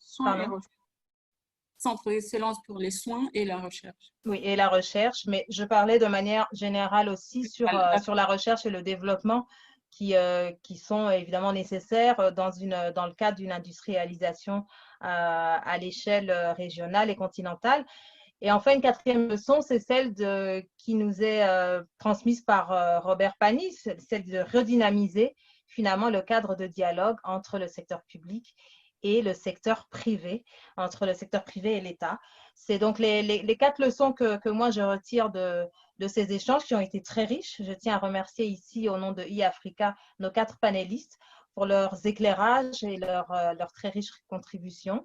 recherche. Centre d'excellence pour les soins et la recherche. Oui, et la recherche, mais je parlais de manière générale aussi sur la recherche et le développement qui sont évidemment nécessaires dans le cadre d'une industrialisation à l'échelle régionale et continentale. Et enfin, une quatrième leçon, c'est celle qui nous est transmise par Robert Pani, celle de redynamiser finalement le cadre de dialogue entre le secteur public et le secteur privé, entre le secteur privé et l'État. C'est donc les 4 leçons que moi je retire de ces échanges qui ont été très riches. Je tiens à remercier ici au nom de e-Africa nos 4 panélistes pour leurs éclairages et leurs très riches contributions.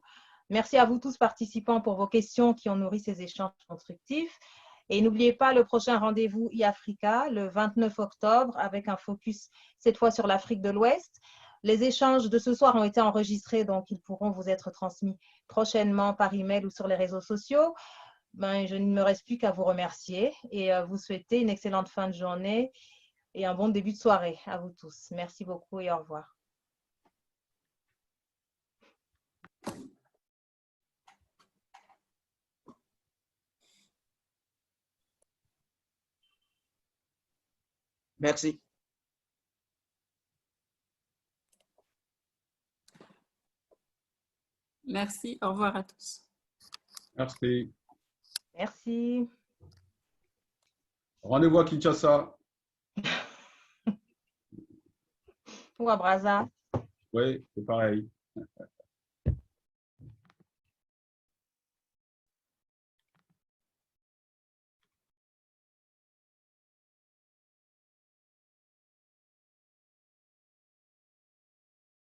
Merci à vous tous participants pour vos questions qui ont nourri ces échanges constructifs. Et n'oubliez pas le prochain rendez-vous e-Africa le 29 octobre avec un focus cette fois sur l'Afrique de l'Ouest. Les échanges de ce soir ont été enregistrés, donc ils pourront vous être transmis prochainement par email ou sur les réseaux sociaux. Je ne me reste plus qu'à vous remercier et vous souhaiter une excellente fin de journée et un bon début de soirée à vous tous. Merci beaucoup et au revoir. Merci. Merci, au revoir à tous. Merci. Merci. Rendez-vous à Kinshasa. Ou à Brazza. Oui, c'est pareil.